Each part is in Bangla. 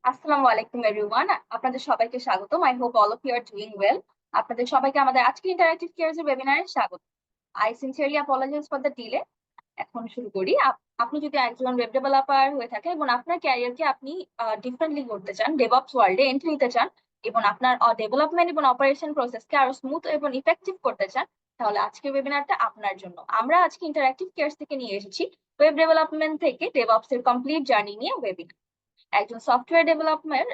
আসসালামু আলাইকুম এভরিওয়ান। আপনাদের সবাইকে স্বাগতম। I hope all of you are doing well. আপনাদের সবাইকে আমাদের আজকে ইন্টারঅ্যাক্টিভ কেয়ারস এর ওয়েবিনারে স্বাগত। I sincerely apologise for the delay. এখন শুরু করি। আপনি যদি একজন ওয়েব ডেভেলপার হয়ে থাকেন এবং আপনার ক্যারিয়ারকে আপনি ডিফারেন্টলি করতে চান, ডেভঅপস ওয়ার্ল্ডে এন্ট্রি নিতে চান এবং আপনার ডেভেলপমেন্ট এবং অপারেশন প্রসেসকে আরো স্মুথ এবং ইফেক্টিভ করতে চান, তাহলে আজকের ওয়েবিনারটা আপনার জন্য। আমরা আজকে ইন্টারঅ্যাক্টিভ কেয়ারস থেকে নিয়ে এসেছি ওয়েব ডেভেলপমেন্ট থেকে ডেভঅপস এর কমপ্লিট জার্নি নিয়ে ওয়েবিনার। একজন সফটওয়্যার ডেভেলপমেন্ট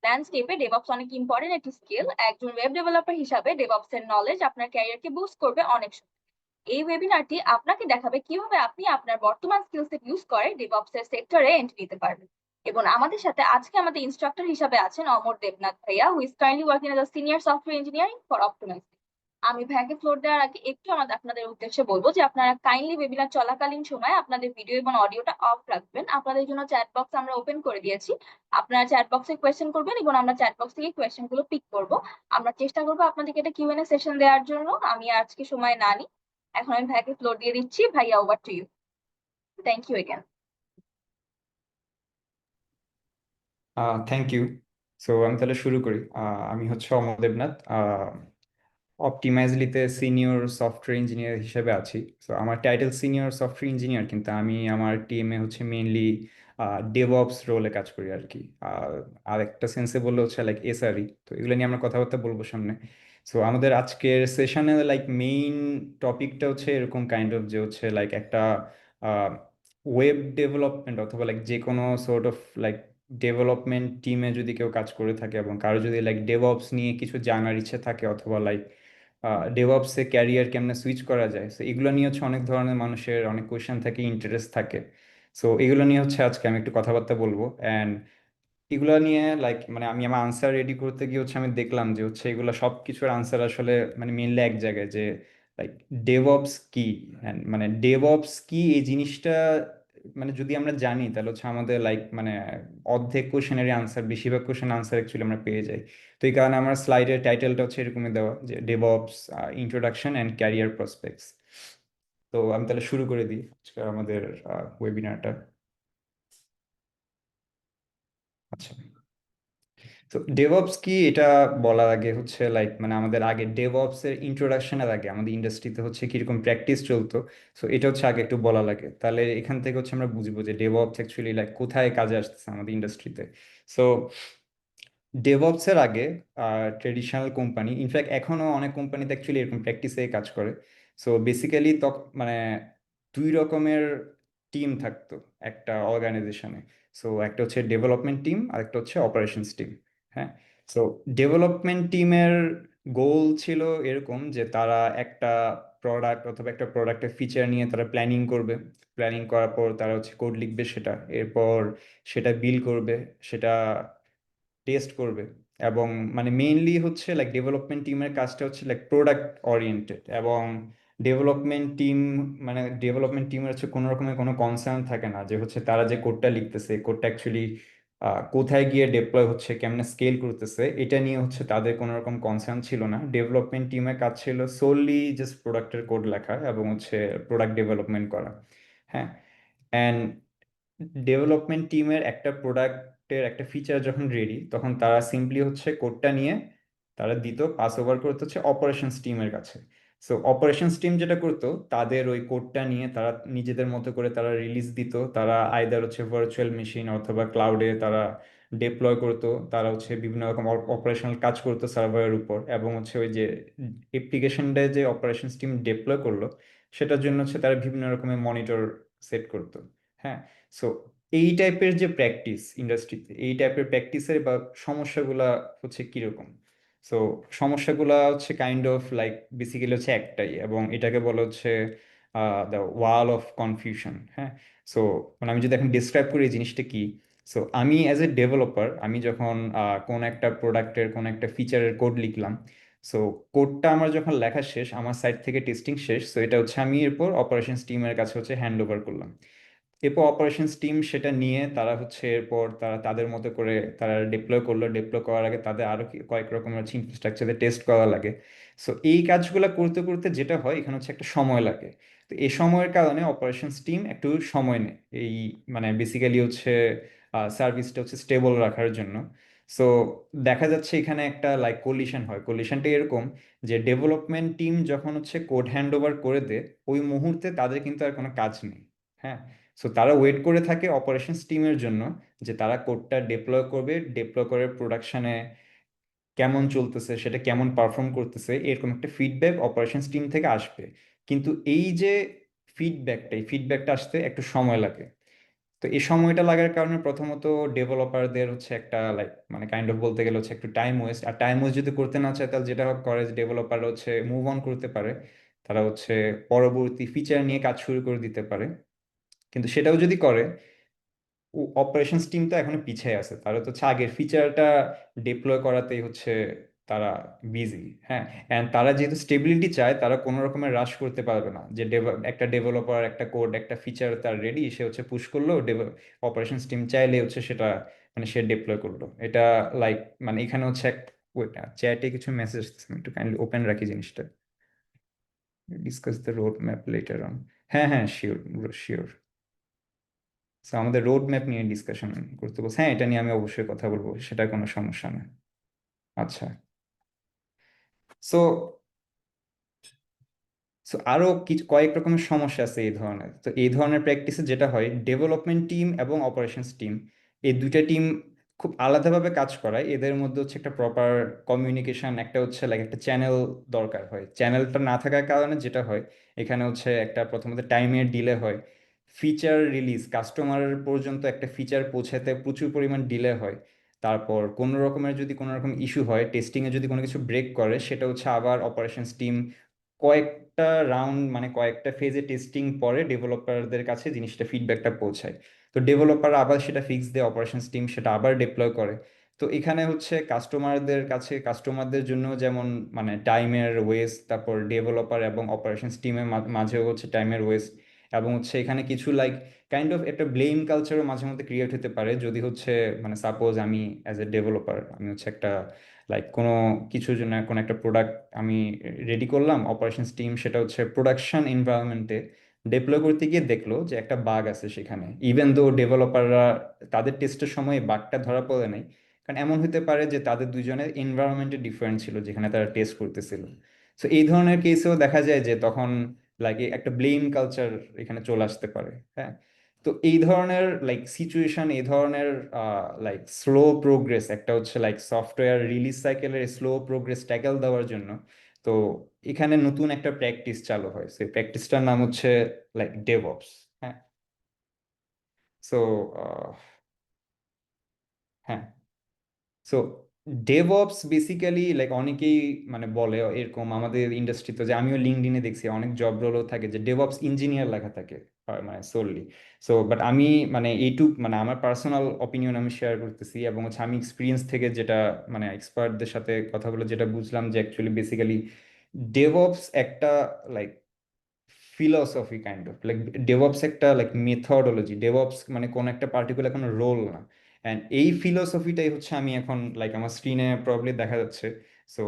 ল্যান্ডস্কেপে ডেভঅপস অনেক ইম্পর্টেন্ট একটি স্কিল। একজন ওয়েব ডেভেলপার হিসাবে ডেভঅপস এর নলেজ আপনার ক্যারিয়ারকে বুস্ট করবে অনেক সময়। এই ওয়েবিনারটি আপনাকে দেখাবে কিভাবে আপনি আপনার বর্তমান স্কিল সেট ইউজ করে ডেভঅপস এর সেক্টরে এন্ট্রি নিতে পারবেন। এবং আমাদের সাথে আজকে আমাদের ইনস্ট্রাক্টর হিসাবে আছেন অমর দেবনাথ ভাইয়া, who is kindly working as a senior software engineering for Optimize. আমি ভাইয়াকে ফ্লোর দেওয়ার আগে একটু আপনাদের উদ্দেশ্যে বলবো যে আপনারা কাইন্ডলি ওয়েবিনার চলাকালীন সময় আপনাদের ভিডিও এবং অডিওটা অফ রাখবেন। আপনাদের জন্য চ্যাট বক্স আমরা ওপেন করে দিয়েছি। আপনারা চ্যাট বক্সে কোয়েশ্চেন করবেন এবং আমরা চ্যাট বক্স থেকে কোয়েশ্চেন গুলো পিক করব। আমরা চেষ্টা করবো আপনাদেরকে একটা কিউএনএ সেশন দেওয়ার জন্য। আমি আজকে সময় না নিই, এখন আমি ভাইয়াকে ফ্লোর দিয়ে দিচ্ছি। ভাইয়া, over to you. Thank you again. Thank you. So আমি তাহলে শুরু করি। আমি হচ্ছে অমর দেবনাথ, অপটিমাইজলিতে সিনিয়র সফটওয়্যার ইঞ্জিনিয়ার হিসেবে আছি। সো আমার টাইটেল সিনিয়র সফটওয়্যার ইঞ্জিনিয়ার, কিন্তু আমি আমার টিমে হচ্ছে মেইনলি ডেভঅপস রোলে কাজ করি আর কি। আর একটা সেন্সে বললে হচ্ছে লাইক এসআরই। তো এগুলো নিয়ে আমরা কথাবার্তা বলবো সামনে। সো আমাদের আজকের সেশনে লাইক মেইন টপিকটা হচ্ছে এরকম কাইন্ড অফ যে হচ্ছে লাইক একটা ওয়েব ডেভেলপমেন্ট অথবা লাইক যে কোনো সর্ট অফ লাইক ডেভেলপমেন্ট টিমে যদি কেউ কাজ করে থাকে এবং কারো যদি লাইক ডেভঅপস নিয়ে কিছু জানার ইচ্ছে থাকে অথবা লাইক ডেভঅপসে ক্যারিয়ার কেমনে সুইচ করা যায়, সো এগুলো নিয়ে হচ্ছে অনেক ধরনের মানুষের অনেক কোয়েশ্চেন থাকে, ইন্টারেস্ট থাকে। সো এগুলো নিয়ে হচ্ছে আজকে আমি একটু কথাবার্তা বলবো। অ্যান্ড এগুলো নিয়ে লাইক মানে আমি আমার আনসার রেডি করতে গিয়ে হচ্ছে আমি দেখলাম যে হচ্ছে এগুলো সব কিছুর আনসার আসলে মানে মেনলি এক জায়গায়, যে লাইক ডেভঅপস কি। And মানে ডেভঅপস কি এই জিনিসটা মানে যদি আমরা জানি তাহলে হচ্ছে আমাদের লাইক মানে অর্ধেক কোশ্চেনেরই আনসার, বেশিরভাগ কোশ্চেন আনসার অ্যাকচুয়ালি আমরা পেয়ে যাই। তো এই কারণে আমার স্লাইডের টাইটেলটা হচ্ছে এরকমই দেওয়া, যে DevOps introduction and career prospects. তো আমি তাহলে শুরু করে দিই আজকে আমাদের ওয়েবিনারটা। আচ্ছা, তো ডেভঅপস কি এটা বলার আগে হচ্ছে লাইক মানে আমাদের আগে ডেভঅপস এর ইন্ট্রোডাকশনের আগে আমাদের ইন্ডাস্ট্রিতে হচ্ছে কিরকম প্র্যাকটিস চলতো। সো এটা হচ্ছে আগে একটু বলা লাগে, তাহলে এখান থেকে হচ্ছে আমরা বুঝবো যে ডেভঅপস অ্যাকচুয়ালি লাইক কোথায় কাজে আসতেছে আমাদের ইন্ডাস্ট্রিতে। সো ডেভঅপস এর আগে ট্রেডিশনাল কোম্পানি, ইনফ্যাক্ট এখনো অনেক কোম্পানিতে অ্যাকচুয়ালি এরকম প্র্যাকটিসে কাজ করে। সো বেসিক্যালি মানে দুই রকমের টিম থাকতো একটা অর্গানাইজেশনে। সো একটা হচ্ছে ডেভেলপমেন্ট টিম আর একটা হচ্ছে অপারেশনস টিম। হ্যাঁ। সো ডেভেলপমেন্ট টিমের গোল ছিল এরকম যে তারা একটা প্রোডাক্ট অথবা একটা প্রোডাক্টের ফিচার নিয়ে তারা প্ল্যানিং করবে। প্ল্যানিং করার পর তারা হচ্ছে কোড লিখবে, সেটা এরপর সেটা বিল করবে, সেটা টেস্ট করবে। এবং মানে মেইনলি হচ্ছে লাইক ডেভেলপমেন্ট টিমের কাজটা হচ্ছে লাইক প্রোডাক্ট ওরিয়েন্টেড। এবং ডেভেলপমেন্ট টিম মানে ডেভেলপমেন্ট টিমের হচ্ছে কোনো রকমের কোনো কনসার্ন থাকে না যে হচ্ছে তারা যে কোডটা লিখতেছে কোডটা অ্যাকচুয়ালি কোথায় গিয়ে ডেপ্লয় হচ্ছে, কেমনে স্কেল করতেছে, এটা নিয়ে হচ্ছে তাদের কোনো রকম কনসার্ন ছিল না। ডেভেলপমেন্ট টিমের কাজ ছিল সোললি জাস্ট প্রোডাক্টের কোড লেখা এবং হচ্ছে প্রোডাক্ট ডেভেলপমেন্ট করা। হ্যাঁ। অ্যান্ড ডেভেলপমেন্ট টিমের একটা প্রোডাক্টের একটা ফিচার যখন রেডি, তখন তারা সিম্পলি হচ্ছে কোডটা নিয়ে তারা দিত, পাস ওভার করতে হচ্ছে অপারেশনস টিমের কাছে। সো অপারেশনস টিম যেটা করতো, তাদের ওই কোডটা নিয়ে তারা নিজেদের মতো করে তারা রিলিজ দিত। তারা আইদার হচ্ছে ভার্চুয়াল মেশিন অথবা ক্লাউডে তারা ডেপ্লয় করতো। তারা হচ্ছে বিভিন্ন রকম অপারেশনাল কাজ করতো সার্ভারের উপর, এবং হচ্ছে ওই যে অ্যাপ্লিকেশনটা যে অপারেশনস টিম ডেপ্লয় করলো, সেটার জন্য হচ্ছে তারা বিভিন্ন রকমের মনিটর সেট করতো। হ্যাঁ। সো এই টাইপের যে প্র্যাকটিস ইন্ডাস্ট্রিতে, এই টাইপের প্র্যাকটিসের বা সমস্যাগুলা হচ্ছে কিরকম। সো সমস্যাগুলা হচ্ছে কাইন্ড অফ লাইক বেসিক্যালি হচ্ছে একটাই, এবং এটাকে বলা হচ্ছে দ্য ওয়াল অফ কনফিউশন। হ্যাঁ। সো মানে আমি যদি এখন ডিসক্রাইব করি এই জিনিসটা কি। সো আমি অ্যাজ এ ডেভেলপার, আমি যখন কোন একটা প্রোডাক্টের কোন একটা ফিচারের কোড লিখলাম, সো কোডটা আমার যখন লেখা শেষ, আমার সাইড থেকে টেস্টিং শেষ, সো এটা হচ্ছে আমি এরপর অপারেশনস টিমের কাছে হচ্ছে হ্যান্ড ওভার করলাম। এরপর অপারেশনস টিম সেটা নিয়ে তারা হচ্ছে এরপর তারা তাদের মতো করে তারা ডিপ্লয় করলো। ডিপ্লয় করার আগে তাদের আরো কয়েক রকমের হচ্ছে ইনফ্রাস্ট্রাকচারে টেস্ট করা লাগে। সো এই কাজগুলো করতে করতে যেটা হয়, এখানে হচ্ছে একটা সময় লাগে। তো এই সময়ের কারণে অপারেশনস টিম একটু সময় নেয়। এই মানে বেসিক্যালি হচ্ছে সার্ভিসটা হচ্ছে স্টেবল রাখার জন্য। সো দেখা যাচ্ছে এখানে একটা লাইক কোলিশন হয়। কোলিশনটা এরকম যে ডেভেলপমেন্ট টিম যখন হচ্ছে কোড হ্যান্ড ওভার করে দেয়, ওই মুহূর্তে তাদের কিন্তু আর কোনো কাজ নেই। হ্যাঁ, সো তারা ওয়েট করে থাকে অপারেশনস টিমের জন্য, যে তারা কোডটা ডিপ্লয় করবে, ডিপ্লয় করে প্রোডাকশনে কেমন চলতেছে, সেটা কেমন পারফর্ম করতেছে, এরকম একটা ফিডব্যাক অপারেশনস টিম থেকে আসবে। কিন্তু এই যে ফিডব্যাকটা, এই ফিডব্যাকটা আসতে একটু সময় লাগে। তো এই সময়টা লাগার কারণে প্রথমত ডেভেলপারদের হচ্ছে একটা লাইক মানে কাইন্ড অফ বলতে গেলে হচ্ছে একটু টাইম ওয়েস্ট। আর টাইম ওয়েস্ট যদি করতে না চায়, তাহলে যেটা করে ডেভেলপার হচ্ছে মুভ অন করতে পারে, তারা হচ্ছে পরবর্তী ফিচার নিয়ে কাজ শুরু করে দিতে পারে। কিন্তু সেটাও যদি করে, অপারেশনস টিম তো এখনো পিছিয়ে আছে, তারা তো হচ্ছে আগের ফিচারটা ডিপ্লয় করাতেই হচ্ছে তারা বিজি। হ্যাঁ, এন্ড তারা যেহেতু স্টেবিলিটি চায়, তারা কোনো রকমের রাশ করতে পারবে না যে একটা ডেভেলপার একটা কোড একটা ফিচার তার রেডি, সে হচ্ছে পুশ করলো, অপারেশনস টিম চাইলে হচ্ছে সেটা মানে সে ডিপ্লয় করলো। এটা লাইক মানে এখানে হচ্ছে এক চ্যাটে কিছু মেসেজ, একটু কাইন্ডলি ওপেন রাখি জিনিসটা। Discuss the road map letter on. হ্যাঁ হ্যাঁ, শিওর, শিওর। So, আমাদের রোড ম্যাপ নিয়ে ডিসকাশন করতে বলছে। হ্যাঁ, এটা নিয়ে আমি অবশ্যই কথা বলবো, সেটা কোনো সমস্যা না। আচ্ছা। সো সো আরো কিছু কয়েক রকমের সমস্যা আছে এই ধরনের। তো এই ধরনের প্র্যাকটিসে যেটা হয়, ডেভেলপমেন্ট টিম এবং অপারেশনস টিম, এই দুইটা টিম খুব আলাদাভাবে কাজ করায়। এদের মধ্যে হচ্ছে একটা প্রপার কমিউনিকেশন, একটা হচ্ছে লাইক একটা চ্যানেল দরকার হয়। চ্যানেলটা না থাকার কারণে যেটা হয়, এখানে হচ্ছে একটা প্রথমত টাইমের ডিলে হয়। ফিচার রিলিজ কাস্টমার পর্যন্ত একটা ফিচার পৌঁছাতে প্রচুর পরিমাণ ডিলে হয়। তারপর কোনো রকমের যদি কোনো রকম ইস্যু হয়, টেস্টিংয়ে যদি কোনো কিছু ব্রেক করে, সেটা হচ্ছে আবার অপারেশনস টিম কয়েকটা রাউন্ড মানে কয়েকটা ফেজে টেস্টিং পরে ডেভেলপারদের কাছে জিনিসটা ফিডব্যাকটা পৌঁছায়। তো ডেভেলপার আবার সেটা ফিক্স দেয়, অপারেশনস টিম সেটা আবার ডিপ্লয় করে। তো এখানে হচ্ছে কাস্টমারদের কাছে, কাস্টমারদের জন্য যেমন মানে টাইমের ওয়েস্ট, তারপর ডেভেলপার এবং অপারেশনস টিমের মাঝেও হচ্ছে টাইমের ওয়েস্ট। এবং হচ্ছে এখানে কিছু লাইক কাইন্ড অফ একটা ব্লেম কালচারও মাঝে মধ্যে ক্রিয়েট হতে পারে। যদি হচ্ছে মানে সাপোজ আমি অ্যাজ এ ডেভেলপার, আমি হচ্ছে একটা লাইক কোনো কিছুর জন্য কোনো একটা প্রোডাক্ট আমি রেডি করলাম, অপারেশনস টিম সেটা হচ্ছে প্রোডাকশন এনভায়রনমেন্টে ডিপ্লয় করতে গিয়ে দেখলো যে একটা বাগ আছে সেখানে, ইভেন দো ডেভেলপাররা তাদের টেস্টের সময় বাগটা ধরা পড়ে নাই। কারণ এমন হতে পারে যে তাদের দুজনের এনভায়রনমেন্টে ডিফারেন্ট ছিল যেখানে তারা টেস্ট করতেছিল। সো এই ধরনের কেসেও দেখা যায় যে তখন লাইক একটা ব্লেম কালচার এখানে চলে আসতে পারে। হ্যাঁ, তো এই ধরনের লাইক সিচুয়েশন, এই ধরনের লাইক স্লো প্রোগ্রেস, একটা হচ্ছে লাইক সফটওয়্যার রিলিজ সাইকেলের স্লো প্রোগ্রেস ট্যাকেল দেওয়ার জন্য, তো এখানে নতুন একটা প্র্যাকটিস চালু হয়। সেই প্র্যাকটিসটার নাম হচ্ছে লাইক ডেভঅপস। হ্যাঁ, সো হ্যাঁ, সো ডেভঅপস বেসিক্যালি লাইক অনেকেই মানে বলে এরকম আমাদের ইন্ডাস্ট্রিতে, যে আমিও লিঙ্কডইনে দেখছি অনেক জব রোলও থাকে যে ডেভঅপস ইঞ্জিনিয়ার লেখা থাকে, মানে সোললি। সো বাট আমি মানে এইটুক মানে আমার পার্সোনাল অপিনিয়ন আমি শেয়ার করতেছি, এবং হচ্ছে আমি এক্সপিরিয়েন্স থেকে যেটা মানে এক্সপার্টদের সাথে কথা বলে যেটা বুঝলাম, যে অ্যাকচুয়ালি বেসিক্যালি ডেভঅপস একটা like philosophy kind of like, DevOps একটা লাইক মেথডোলজি। ডেভঅপস মানে কোন একটা পার্টিকুলার কোনো রোল না। অ্যান্ড এই ফিলোসফিটাই হচ্ছে আমি এখন লাইক আমার স্ক্রিনে প্রবলি দেখা যাচ্ছে। সো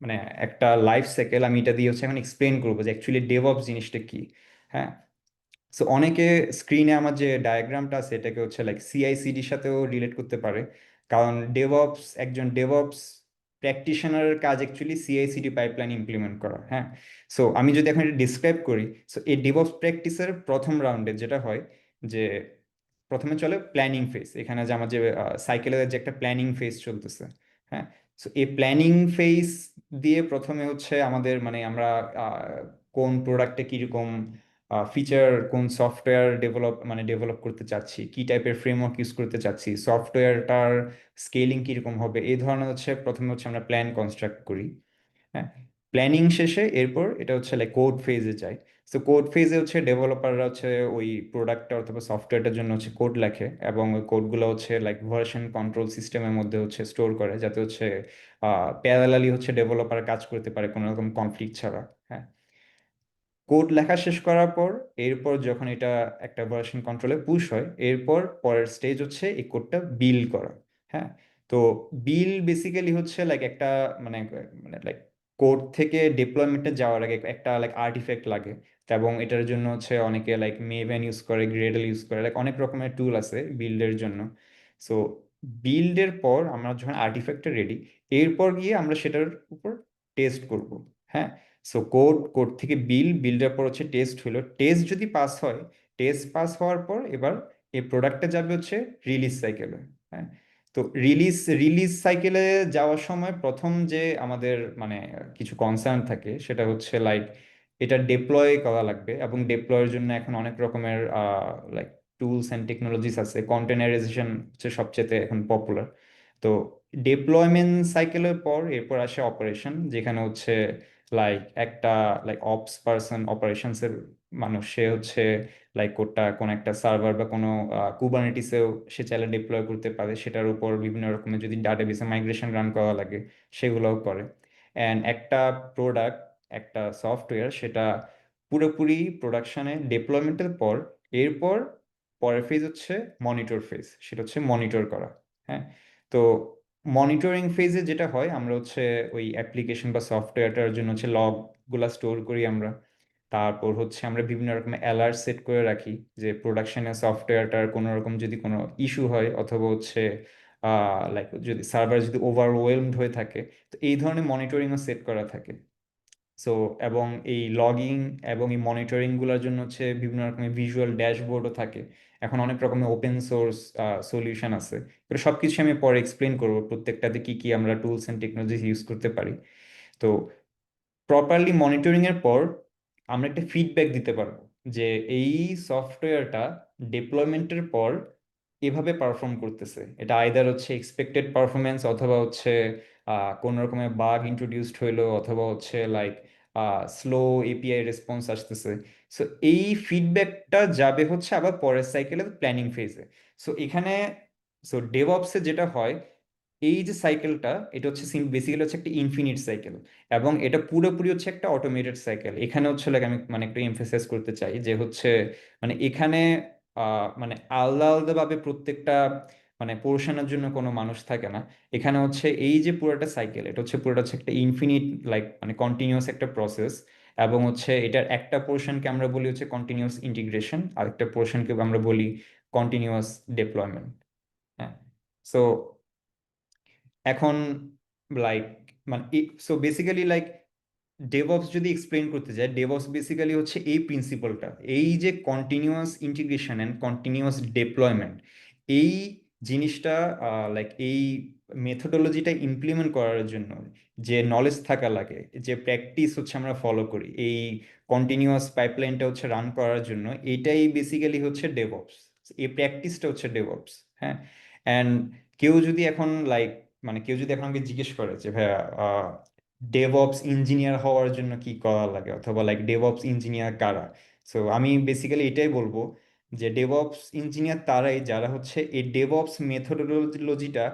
মানে একটা লাইফ সাইকেল আমি এটা দিয়ে হচ্ছে এখন এক্সপ্লেন করবো যে অ্যাকচুয়ালি ডেভঅপস জিনিসটা কি। হ্যাঁ, সো অনেকে স্ক্রিনে আমার যে ডায়াগ্রামটা আছে এটাকে হচ্ছে লাইক সিআইসিডির সাথেও রিলেট করতে পারে। কারণ ডেভঅপস, একজন ডেভঅপস প্র্যাকটিশনারের কাজ অ্যাকচুয়ালি সিআইসিডি পাইপলাইন ইমপ্লিমেন্ট করা। হ্যাঁ, সো আমি যদি এখন এটা ডিসক্রাইব করি, সো এই ডেভঅপস প্র্যাকটিসের প্রথম রাউন্ডে যেটা হয় যে প্রথমে চলে প্ল্যানিং ফেজ। এখানে যে আমার যে সাইকেলের যে একটা প্ল্যানিং ফেজ চলতেছে। হ্যাঁ, সো এই প্ল্যানিং ফেজ দিয়ে প্রথমে হচ্ছে আমাদের মানে আমরা কোন প্রোডাক্টে কীরকম ফিচার, কোন সফটওয়্যার ডেভেলপ করতে চাচ্ছি, কি টাইপের ফ্রেমওয়ার্ক ইউজ করতে চাচ্ছি, সফটওয়্যারটার স্কেলিং কিরকম হবে, এই ধরনের হচ্ছে প্রথমে হচ্ছে আমরা প্ল্যান কনস্ট্রাক্ট করি। হ্যাঁ, প্ল্যানিং শেষে এরপর এটা হচ্ছে লাইক কোড ফেজে যায়। সো কোড ফেজে হচ্ছে ডেভেলপাররা হচ্ছে ওই প্রোডাক্টটা অথবা সফটওয়্যারটার জন্য হচ্ছে কোড লেখে, এবং ওই কোডগুলো হচ্ছে লাইক ভার্সন কন্ট্রোল সিস্টেমের মধ্যে হচ্ছে স্টোর করে, যাতে হচ্ছে প্যারালালি হচ্ছে ডেভেলপার কাজ করতে পারে কোনো রকম কনফ্লিক্ট ছাড়া। হ্যাঁ, কোড লেখা শেষ করার পর এরপর যখন এটা একটা ভার্সন কন্ট্রোলে পুশ হয়, এরপর পরের স্টেজ হচ্ছে এই কোডটা বিল করা। হ্যাঁ, তো বিল বেসিক্যালি হচ্ছে লাইক একটা মানে মানে লাইক কোড থেকে ডিপ্লয়মেন্টে যাওয়ার আগে একটা লাইক আর্টিফ্যাক্ট লাগে। এবং এটার জন্য হচ্ছে অনেকে লাইক মেভেন ইউজ করে, গ্রেডল ইউজ করে, লাইক অনেক রকমের টুল আছে বিল্ডের জন্য। সো বিল্ডের পর আমরা যখন আর্টিফ্যাক্টটা রেডি, এরপর গিয়ে আমরা সেটার উপর টেস্ট করব। হ্যাঁ, সো কোড থেকে বিল্ডের পর হচ্ছে টেস্ট হলো, টেস্ট যদি পাস হয়, টেস্ট পাস হওয়ার পর এবার এই প্রোডাক্টটা যাবে হচ্ছে রিলিজ সাইকেলে। হ্যাঁ, তো রিলিজ সাইকেলে যাওয়ার সময় প্রথম যে আমাদের মানে কিছু কনসার্ন থাকে সেটা হচ্ছে লাইক এটা ডিপ্লয় করা লাগবে, এবং ডিপ্লয়ের জন্য এখন অনেক রকমের লাইক টুলস অ্যান্ড টেকনোলজিস আছে। কন্টেনারাইজেশন হচ্ছে সবচেয়ে এখন পপুলার। তো ডিপ্লয়মেন্ট সাইকেলের পর এরপর আসে অপারেশন, যেখানে হচ্ছে লাইক একটা লাইক অপস পারসন, অপারেশনস এর মানুষ, সে হচ্ছে লাইক কোডটা কোন একটা সার্ভার বা কোনো কুবারনেটিসেও সে চাইলে ডিপ্লয় করতে পারে, সেটার উপর বিভিন্ন রকমের যদি ডাটাবেসে মাইগ্রেশন রান করা লাগে সেগুলোও করে। অ্যান্ড একটা প্রোডাক্ট, একটা সফটওয়্যার, সেটা পুরোপুরি প্রোডাকশনে ডিপ্লয়মেন্টের পর এরপর পরের ফেজ হচ্ছে মনিটর ফেজ, সেটা হচ্ছে মনিটর করা। হ্যাঁ, তো মনিটরিং ফেজে যেটা হয়, আমরা হচ্ছে ওই অ্যাপ্লিকেশন বা সফটওয়্যারটার জন্য হচ্ছে লগগুলা স্টোর করি আমরা। তারপর হচ্ছে আমরা বিভিন্ন রকমের অ্যালার্ট সেট করে রাখি যে প্রোডাকশনে সফটওয়্যারটার কোনো রকম যদি কোনো ইস্যু হয়, অথবা হচ্ছে লাইক যদি সার্ভার যদি ওভারওয়েলমড হয়ে থাকে, তো এই ধরনের মনিটরিংও সেট করা থাকে। সো এবং এই লগিং এবং এই মনিটরিং গুলোর জন্য হচ্ছে বিভিন্ন রকমের ভিজুয়াল ড্যাশবোর্ডও থাকে। এখন অনেক রকমের ওপেন সোর্স সলিউশন আছে। এগুলো সবকিছু আমি পরে এক্সপ্লেন করবো, প্রত্যেকটাতে কি কি আমরা টুলস এন্ড টেকনোলজি ইউজ করতে পারি। তো প্রপারলি মনিটরিং এর পর আমরা একটা ফিডব্যাক দিতে পারবো যে এই সফটওয়্যারটা ডিপ্লয়মেন্টের পর এভাবে পারফর্ম করতেছে। এটা আইদার হচ্ছে এক্সপেক্টেড পারফরমেন্স, অথবা হচ্ছে কোনো রকমের বাগ ইন্ট্রোডিউসড হইলো, অথবা হচ্ছে লাইক স্লো এপিআই রেসপন্স আসতেছে। সো এই ফিডব্যাকটা যাবে হচ্ছে আবার পরের সাইকেলে প্ল্যানিং ফেজে। সো এখানে সো ডেভঅপসে যেটা হয়, এই যে সাইকেলটা, এটা হচ্ছে বেসিক্যালি হচ্ছে একটা ইনফিনিট সাইকেল, এবং এটা পুরোপুরি হচ্ছে একটা অটোমেটেড সাইকেল। এখানে হচ্ছে like আমি মানে একটু এমফেসাইজ করতে চাই যে হচ্ছে মানে এখানে মানে আলাদা আলাদা ভাবে প্রত্যেকটা মানে পোর্শনের জন্য কোনো মানুষ থাকে না। এখানে হচ্ছে এই যে পুরোটা সাইকেল, এটা হচ্ছে পুরোটা হচ্ছে একটা ইনফিনিট লাইক মানে কন্টিনিউয়াস একটা প্রসেস। এবং হচ্ছে এটার একটা পোর্শনকে আমরা বলি হচ্ছে কন্টিনিউয়াস ইন্টিগ্রেশন, আর একটা পোর্শনকে আমরা বলি কন্টিনিউয়াস ডেপ্লয়মেন্ট। হ্যাঁ, সো এখন লাইক মানে সো বেসিক্যালি লাইক ডেভঅপস যদি এক্সপ্লেন করতে যায়, ডেভঅপস বেসিক্যালি হচ্ছে এই প্রিন্সিপালটা, এই যে continuous integration and continuous deployment, এই জিনিসটা লাইক এই মেথোডোলজিটা ইমপ্লিমেন্ট করার জন্য যে নলেজ থাকা লাগে, যে প্র্যাকটিস হচ্ছে আমরা ফলো করি এই কন্টিনিউয়াস পাইপলাইনটা হচ্ছে রান করার জন্য, এটাই বেসিক্যালি হচ্ছে ডেভঅপস। এই প্র্যাকটিসটা হচ্ছে ডেভঅপস। হ্যাঁ, অ্যান্ড কেউ যদি এখন লাইক মানে কেউ যদি এখন আমাকে জিজ্ঞেস করে যে ভাইয়া ডেভঅপস ইঞ্জিনিয়ার হওয়ার জন্য কি করা লাগে, অথবা লাইক ডেভঅপস ইঞ্জিনিয়ার কারা, সো আমি বেসিক্যালি এটাই বলবো যে ডেভঅপস ইঞ্জিনিয়ার তারাই যারা হচ্ছে এই ডেভঅপস মেথোডোলজিটা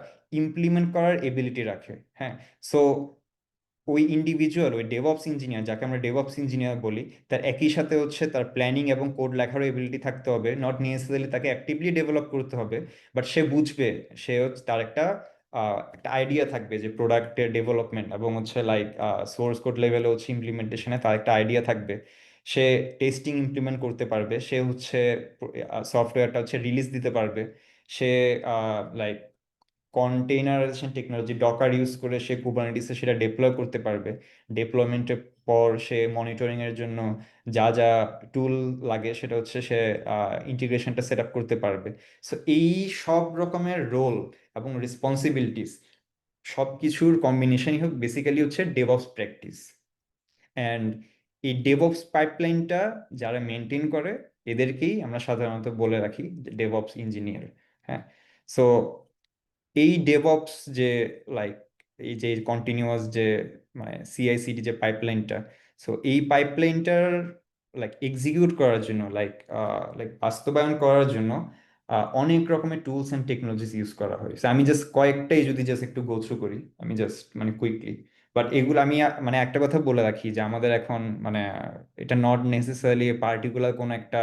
ইমপ্লিমেন্ট করার এবিলিটি রাখে। হ্যাঁ, সো ওই ইন্ডিভিজুয়াল, ওই ডেভঅপস ইঞ্জিনিয়ার যাকে আমরা ডেভঅপস ইঞ্জিনিয়ার বলি, তার একই সাথে হচ্ছে তার প্ল্যানিং এবং কোড লেখারও এবিলিটি থাকতে হবে। নট নেসেসারিলি তাকে অ্যাক্টিভলি ডেভেলপ করতে হবে, বাট সে বুঝবে, সে হচ্ছে তার একটা আইডিয়া থাকবে যে প্রোডাক্টের ডেভেলপমেন্ট এবং হচ্ছে লাইক সোর্স কোড লেভেলে হচ্ছে ইমপ্লিমেন্টেশনে তার একটা আইডিয়া থাকবে। সে টেস্টিং ইমপ্লিমেন্ট করতে পারবে, সে হচ্ছে সফটওয়্যারটা হচ্ছে রিলিজ দিতে পারবে। সে লাইক কন্টেইনারাইজেশন টেকনোলজি ডকার ইউজ করে সে কুবারনেটিসে সেটা ডিপ্লয় করতে পারবে। ডিপ্লয়মেন্টের পর সে মনিটরিং এর জন্য যা যা টুল লাগে সেটা হচ্ছে সে ইন্টিগ্রেশনটা সেট আপ করতে পারবে। সো এই সব রকমের রোল এবং রেসপন্সিবিলিটিস সব কিছুর কম্বিনেশনই হোক বেসিক্যালি হচ্ছে ডেভঅপস প্র্যাকটিস। অ্যান্ড এই ডেভঅপস পাইপলাইনটা যারা মেনটেন করে এদেরকেই আমরা সাধারণত বলে রাখি ডেভঅপস ইঞ্জিনিয়ার। হ্যাঁ, সো এই ডেভঅপস যে লাইক এই যে কন্টিনিউয়াস যে মানে সিআইসিডি যে পাইপলাইনটা, সো এই পাইপলাইনটার লাইক এক্সিকিউট করার জন্য লাইক লাইক বাস্তবায়ন করার জন্য অনেক রকমের টুলস অ্যান্ড টেকনোলজিস ইউজ করা হয়। So, আমি জাস্ট কয়েকটাই যদি জাস্ট একটু গো থ্রু করি, আমি জাস্ট মানে কুইকলি, বাট এগুলো আমি মানে একটা কথা বলে রাখি যে আমাদের এখন মানে এটা নট নেসেসারিলি পার্টিকুলার কোন একটা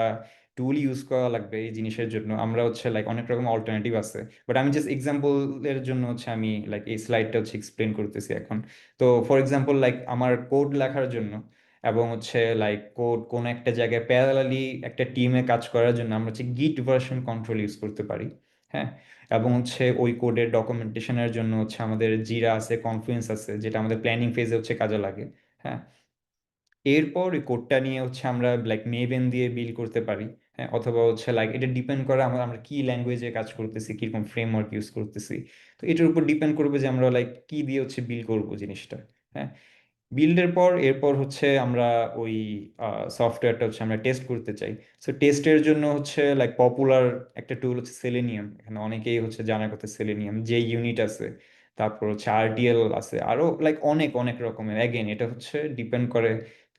টুল ইউজ করা লাগবে এই জিনিসের জন্য। আমরা হচ্ছে লাইক অনেক রকম অল্টারনেটিভ আছে, বাট আমি জাস্ট এক্সাম্পলের জন্য হচ্ছে আমি লাইক এই স্লাইডটা হচ্ছে এক্সপ্লেন করতেছি এখন। তো ফর এক্সাম্পল লাইক আমার কোড লেখার জন্য এবং হচ্ছে লাইক কোড কোন একটা জায়গায় প্যারালালি একটা টিমে কাজ করার জন্য আমরা হচ্ছে গিট ভার্সন কন্ট্রোল ইউজ করতে পারি। হ্যাঁ, এবং হচ্ছে ওই কোডের ডকুমেন্টেশনের জন্য হচ্ছে আমাদের জিরা আছে, কনফ্লুয়েন্স আছে, যেটা আমাদের প্ল্যানিং ফেজে হচ্ছে কাজে লাগে। হ্যাঁ, এরপর ওই কোডটা নিয়ে হচ্ছে আমরা লাইক মেভেন দিয়ে বিল করতে পারি। হ্যাঁ, অথবা হচ্ছে লাইক এটা ডিপেন্ড করে আমরা আমরা কি ল্যাঙ্গুয়েজে কাজ করতেছি, কিরকম ফ্রেমওয়ার্ক ইউজ করতেছি। তো এটার উপর ডিপেন্ড করবে যে আমরা লাইক কি দিয়ে হচ্ছে বিল করবো জিনিসটা। হ্যাঁ, বিল্ডের পর এরপর হচ্ছে আমরা ওই সফটওয়্যারটা হচ্ছে আমরা টেস্ট করতে চাই। সো টেস্টের জন্য হচ্ছে লাইক পপুলার একটা টুল হচ্ছে সেলেনিয়াম। এখানে অনেকেই হচ্ছে জানার কথা সেলেনিয়াম, যে ইউনিট আছে, তারপর হচ্ছে আরটিএল আছে, আরো লাইক অনেক অনেক রকমের। অ্যাগেন এটা হচ্ছে ডিপেন্ড করে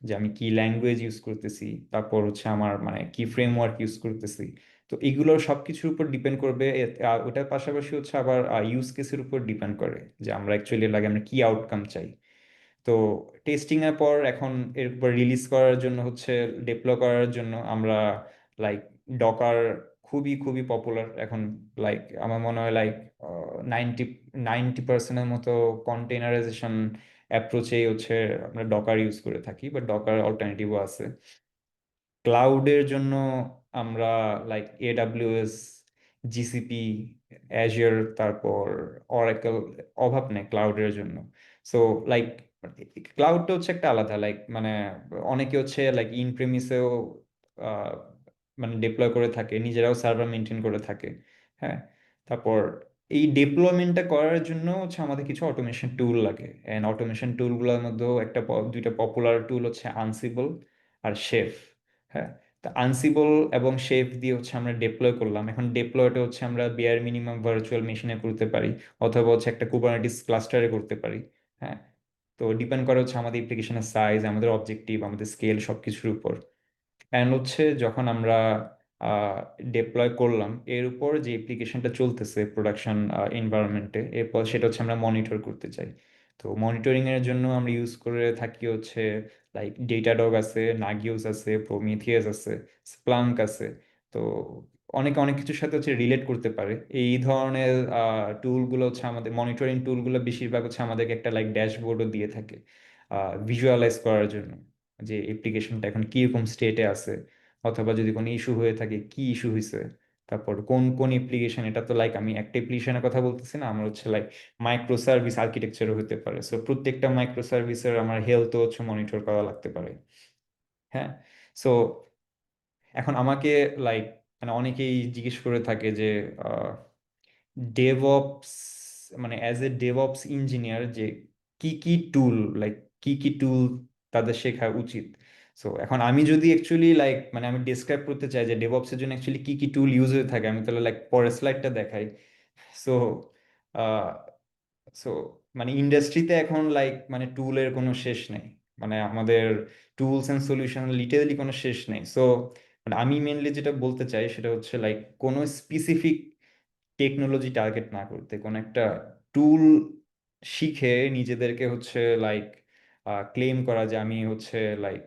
যে আমি কি ল্যাঙ্গুয়েজ ইউজ করতেছি, তারপর হচ্ছে আমার মানে কি ফ্রেমওয়ার্ক ইউজ করতেছি। তো এগুলোর সবকিছুর উপর ডিপেন্ড করবে। আর ওটার পাশাপাশি হচ্ছে আবার ইউজ কেসের উপর ডিপেন্ড করে যে আমরা অ্যাকচুয়ালি লাগে আমরা কি আউটকাম চাই। তো টেস্টিং এর পর এখন এরপর রিলিজ করার জন্য হচ্ছে ডেপ্লয় করার জন্য আমরা লাইক ডকার খুবই খুবই পপুলার এখন। লাইক আমার মনে হয় লাইক 90-90%-এর মতো কন্টেনারাইজেশন অ্যাপ্রোচেই হচ্ছে আমরা ডকার ইউজ করে থাকি, বাট ডকার অল্টারনেটিভও আছে। ক্লাউডের জন্য আমরা লাইক এডাব্লিউএস, জিসিপি, অ্যাজিওর, তারপর অরাকল, অভাব নেই ক্লাউডের জন্য। সো লাইক ক্লাউডটা হচ্ছে একটা আলাদা লাইক মানে অনেকে হচ্ছে লাইক ইন প্রেমিসেও মানে ডিপ্লয় করে থাকে, নিজেরাও সার্ভার মেনটেন করে থাকে। হ্যাঁ, তারপর এই ডিপ্লয়মেন্টটা করার জন্য হচ্ছে আমাদের কিছু অটোমেশন টুল লাগে। অ্যান্ড অটোমেশন টুলগুলোর মধ্যেও দুইটা পপুলার টুল হচ্ছে আনসিবল আর শেফ। হ্যাঁ, তা আনসিবল এবং শেফ দিয়ে হচ্ছে আমরা ডিপ্লয় করলাম। এখন ডিপ্লয়টা হচ্ছে আমরা বিয়ার মিনিমাম ভার্চুয়াল মেশিনে করতে পারি, অথবা হচ্ছে একটা কুবারনেটিস ক্লাস্টারে করতে পারি। হ্যাঁ, তো ডিপেন্ড করে হচ্ছে আমাদের অ্যাপ্লিকেশনের সাইজ, আমাদের অবজেক্টিভ, আমাদের স্কেল সবকিছুর উপর। অ্যান্ড হচ্ছে যখন আমরা ডিপ্লয় করলাম, এর উপর যে অ্যাপ্লিকেশনটা চলতেছে প্রোডাকশন এনভায়রনমেন্টে, এরপর সেটা হচ্ছে আমরা মনিটর করতে চাই। তো মনিটরিং এর জন্য আমরা ইউজ করে থাকি হচ্ছে লাইক ডেটাডগ আছে, নাগিওস আছে, প্রমিথিয়াস আছে, স্প্লাঙ্ক আছে। তো অনেক অনেক কিছুর সাথে হচ্ছে রিলেট করতে পারে। এই ধরনের টুলগুলো হচ্ছে আমাদের মনিটরিং টুলগুলো বেশিরভাগ হচ্ছে আমাদেরকে একটা লাইক ড্যাশবোর্ডও দিয়ে থাকে ভিজুয়ালাইজ করার জন্য, যে অ্যাপ্লিকেশনটা এখন কিরকম স্টেটে আছে, অথবা যদি কোনো ইস্যু হয়ে থাকে কি ইস্যু হয়েছে, তারপর কোন কোন অ্যাপ্লিকেশন। এটা তো লাইক আমি একটা অ্যাপ্লিকেশনের কথা বলতেছি না, আমার হচ্ছে লাইক মাইক্রো সার্ভিস আর্কিটেকচারও হতে পারে। সো প্রত্যেকটা মাইক্রো সার্ভিসের আমার হেলথ হচ্ছে মনিটর করা লাগতে পারে। হ্যাঁ, সো এখন আমাকে লাইক মানে অনেকেই জিজ্ঞেস করে থাকে যে ডেভঅপস মানে অ্যাজ এ ডেভঅপস ইঞ্জিনিয়ার যে কি কি টুল লাইক কি কি টুল তাদের শেখা উচিত। সো এখন আমি যদি অ্যাকচুয়ালি লাইক মানে আমি ডিসক্রাইব করতে চাই যে ডেভঅপস এর জন্য অ্যাকচুয়ালি কি কি টুল ইউজ হয়ে থাকে, আমি তাহলে লাইক পরের স্লাইডটা দেখাই। সো সো মানে ইন্ডাস্ট্রিতে এখন লাইক মানে টুলের কোনো শেষ নেই। মানে আমাদের টুলস এন্ড সলিউশন লিটারালি কোনো শেষ নেই। সো মানে আমি মেনলি যেটা বলতে চাই সেটা হচ্ছে লাইক কোনো স্পেসিফিক টেকনোলজি টার্গেট না করতে, কোন একটা টুল শিখে নিজেদেরকে হচ্ছে লাইক ক্লেম করা যে আমি হচ্ছে লাইক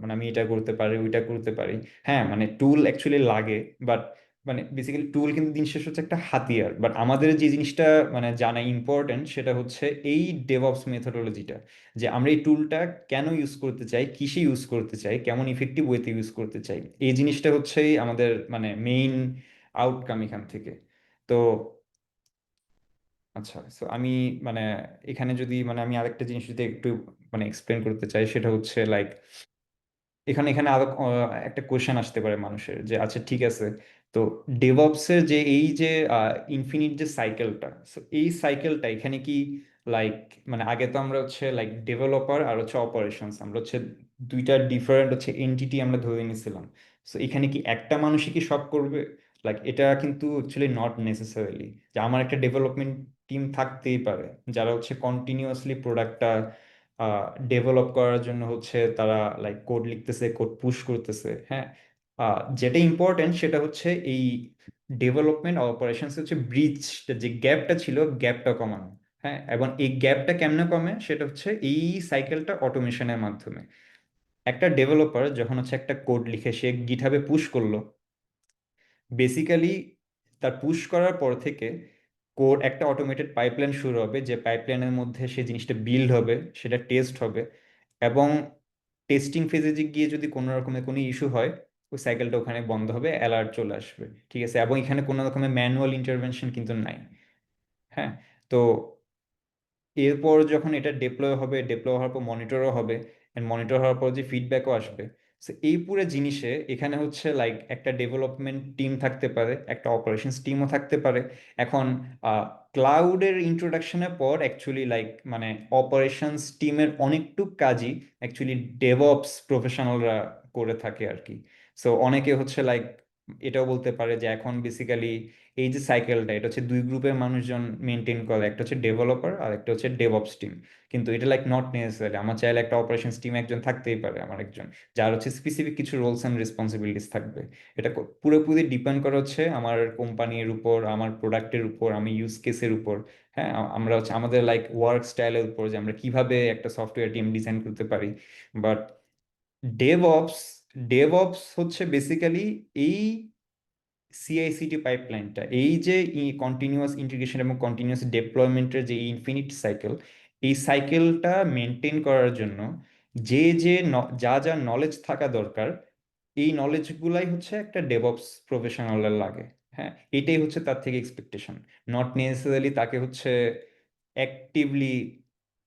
মানে আমি এটা করতে পারি ওইটা করতে পারি। হ্যাঁ, মানে টুল অ্যাকচুয়ালি লাগে, বাট মানে বেসিক্যালি টুল কিন্তু দিন শেষ হচ্ছে একটা হাতিয়ার। বাট আমাদের যে জিনিসটা মানে জানা ইম্পর্টেন্ট সেটা হচ্ছে এই ডেভঅপস মেথোডোলজিটা, যে আমরা এই টুলটা কেন ইউজ করতে চাই, কিসে ইউজ করতে চাই, কেমন ইফেক্টিভ ওয়েতে ইউজ করতে চাই। এই জিনিসটা হচ্ছেই আমাদের মানে মেইন আউটকাম এখান থেকে। তো আচ্ছা, সো আমি মানে এখানে যদি মানে আমি আরেকটা জিনিস যদি একটু মানে এক্সপ্লেন করতে চাই সেটা হচ্ছে লাইক এখানে এখানে আরো একটা কোয়েশ্চেন আসতে পারে মানুষের যে আচ্ছা ঠিক আছে, তো ডেভঅপস এর যে এই যে ইনফিনিট যে সাইকেলটা, সো এই সাইকেলটা এখানে কি লাইক মানে আগে তো আমরা হচ্ছে লাইক ডেভেলপার আর হচ্ছে অপারেশনস আমরা হচ্ছে দুইটা ডিফারেন্ট হচ্ছে এন্টিটি আমরা ধরে নিয়েছিলাম। সো এখানে কি একটা মানুষই কি সব করবে? লাইক এটা কিন্তু অ্যাকচুয়ালি নট নেসেসারিলি, যে আমার একটা ডেভেলপমেন্ট টিম থাকতেই পারে যারা হচ্ছে কন্টিনিউয়াসলি প্রোডাক্টটা ডেভেলপ করার জন্য হচ্ছে তারা লাইক কোড লিখতেছে, কোড পুশ করতেছে। হ্যাঁ, যেটা ইম্পর্টেন্ট সেটা হচ্ছে এই ডেভেলপমেন্ট অপারেশনস হচ্ছে ব্রিজটা যে গ্যাপটা ছিল গ্যাপটা কমানো। হ্যাঁ, এবং এই গ্যাপটা কেমনে কমে সেটা হচ্ছে এই সাইকেলটা অটোমেশনের মাধ্যমে। একটা ডেভেলপার যখন হচ্ছে একটা কোড লিখে সে গিটহাবে পুশ করলো, বেসিক্যালি তার পুশ করার পর থেকে কোড একটা অটোমেটেড পাইপলাইন শুরু হবে, যে পাইপলাইনের মধ্যে সেই জিনিসটা বিল্ড হবে, সেটা টেস্ট হবে, এবং টেস্টিং ফেজে গিয়ে যদি কোনো রকমের কোনো ইস্যু হয়, ওই সাইকেলটা ওখানে বন্ধ হবে, অ্যালার্ট চলে আসবে। ঠিক আছে, এবং এখানে কোনো রকমের ম্যানুয়াল ইন্টারভেনশন কিন্তু নাই। হ্যাঁ। তো এরপর যখন এটা ডিপ্লয় হবে, ডিপ্লয় হওয়ার পর মনিটরও হবে, এন্ড মনিটর হওয়ার পর যে ফিডব্যাকও আসবে। সো এই পুরো জিনিসে এখানে হচ্ছে লাইক একটা ডেভেলপমেন্ট টিম থাকতে পারে, একটা অপারেশনস টিমও থাকতে পারে। এখন ক্লাউডের ইন্ট্রোডাকশনের পর অ্যাকচুয়ালি লাইক মানে অপারেশনস টিমের অনেকটুক কাজই অ্যাকচুয়ালি ডেভঅপস প্রফেশনালরা করে থাকে আর কি। সো অনেকে হচ্ছে লাইক এটাও বলতে পারে যে এখন বেসিক্যালি এই যে সাইকেলটা, এটা হচ্ছে দুই গ্রুপের মানুষজন মেনটেন করে, একটা হচ্ছে ডেভেলপার আর একটা হচ্ছে ডেভঅপস টিম। কিন্তু এটা লাইক নট নেসেসারি, আমার চাইলে একটা অপারেশনস টিম একজন থাকতেই পারে, আমার একজন যার হচ্ছে স্পেসিফিক কিছু রোলস অ্যান্ড রেসপন্সিবিলিটিস থাকবে। এটা পুরোপুরি ডিপেন্ড করে হচ্ছে আমার কোম্পানির উপর, আমার প্রোডাক্টের উপর, আমি ইউজ কেসের উপর। হ্যাঁ, আমরা হচ্ছে আমাদের লাইক ওয়ার্ক স্টাইলের উপর যে আমরা কিভাবে একটা সফটওয়্যার টিম ডিজাইন করতে পারি। বাট ডেভঅপস ডেভঅপস হচ্ছে বেসিক্যালি এই সিআইসিটি পাইপলাইনটা, এই যে কন্টিনিউয়াস ইন্টিগ্রেশন এবং কন্টিনিউয়াস ডেপ্লয়মেন্টের যে ইনফিনিট সাইকেল, এই সাইকেলটা মেনটেন করার জন্য যে যে যা যা নলেজ থাকা দরকার, এই নলেজগুলাই হচ্ছে একটা ডেভঅপস প্রফেশনালের লাগে। হ্যাঁ, এটাই হচ্ছে তার থেকে এক্সপেকটেশন। নট নেসেসারিলি তাকে হচ্ছে অ্যাক্টিভলি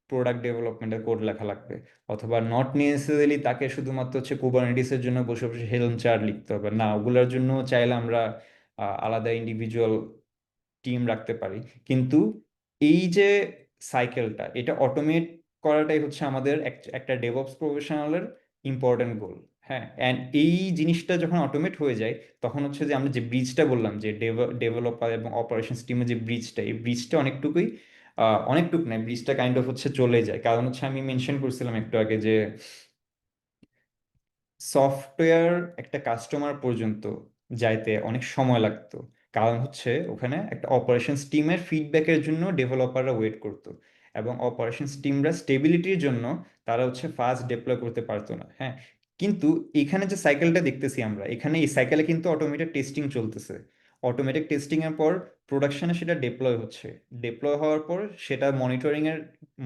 প্রোডাক্ট ডেভেলপমেন্টের কোড লেখা লাগবে, অথবা নট নেসেসারিলি তাকে শুধুমাত্র হচ্ছে কুবারনেটিসের জন্য বসে বসে হেলম চার্ট লিখতে হবে না। ওগুলোর জন্য চাইলে আমরা আলাদা ইন্ডিভিজুয়াল টিম রাখতে পারি। কিন্তু এই যে সাইকেলটা, এটা অটোমেট করাটাই হচ্ছে আমাদের একটা ডেভঅপস প্রফেশনালের ইম্পর্টেন্ট গোল। হ্যাঁ, অ্যান্ড এই জিনিসটা যখন অটোমেট হয়ে যায়, তখন হচ্ছে যে আমরা যে ব্রিজটা বললাম যে ডেভেলপার এবং অপারেশনস টিমের যে ব্রিজটা, এই ব্রিজটা অনেকটুকুই অনেকটুকু নয়, ব্রিজটা কাইন্ড অফ হচ্ছে চলে যায়। কারণ হচ্ছে আমি মেনশন করছিলাম একটু আগে যে সফটওয়্যার একটা কাস্টমার পর্যন্ত যাইতে অনেক সময় লাগতো। কারণ হচ্ছে ওখানে একটা অপারেশনস টিমের ফিডব্যাকের জন্য ডেভেলপাররা ওয়েট করতো, এবং অপারেশনস টিমরা স্টেবিলিটির জন্য তারা হচ্ছে ফাস্ট ডিপ্লয় করতে পারতো না। হ্যাঁ, কিন্তু এখানে যে সাইকেলটা দেখতেছি আমরা, এখানে এই সাইকেলে কিন্তু অটোমেটেড টেস্টিং চলতেছে। অটোমেটেড টেস্টিং এর পর প্রোডাকশনে সেটা ডিপ্লয় হচ্ছে। ডিপ্লয় হওয়ার পর সেটা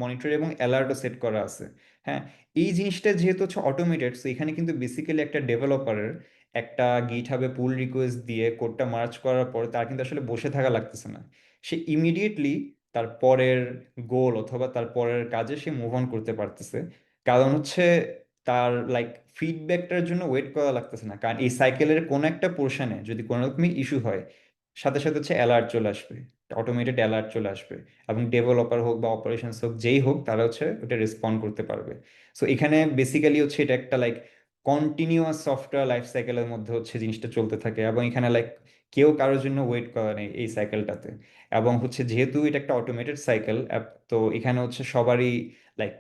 মনিটর এবং অ্যালার্টও সেট করা আছে। হ্যাঁ, এই জিনিসটা যেহেতু হচ্ছে অটোমেটেড, সো এখানে কিন্তু বেসিক্যালি একটা ডেভেলপারের একটা গিটহাবে পুল রিকোয়েস্ট দিয়ে কোডটা মার্চ করার পর তার কিন্তু আসলে বসে থাকা লাগতেছে না। সে ইমিডিয়েটলি তার পরের গোল অথবা তার পরের কাজে সে মুভ অন করতে পারতেছে। কারণ হচ্ছে তার লাইক ফিডব্যাকটার জন্য ওয়েট করা লাগতেছে না, কারণ এই সাইকেলের কোনো একটা পোর্শনে যদি কোনো রকমের ইস্যু হয়, সাথে সাথে হচ্ছে অ্যালার্ট চলে আসবে, অটোমেটেড অ্যালার্ট চলে আসবে, এবং ডেভেলপার হোক বা অপারেশনস হোক যেই হোক, তারা হচ্ছে ওটা রেসপন্ড করতে পারবে। সো এখানে বেসিক্যালি হচ্ছে এটা একটা লাইক কন্টিনিউয়াস সফটওয়্যার লাইফ সাইকেলের মধ্যে হচ্ছে জিনিসটা চলতে থাকে, এবং এখানে লাইক কেউ কারোর জন্য ওয়েট করা নেই এই সাইকেলটাতে। এবং হচ্ছে যেহেতু এটা একটা অটোমেটেড সাইকেল, তো এখানে হচ্ছে সবারই লাইক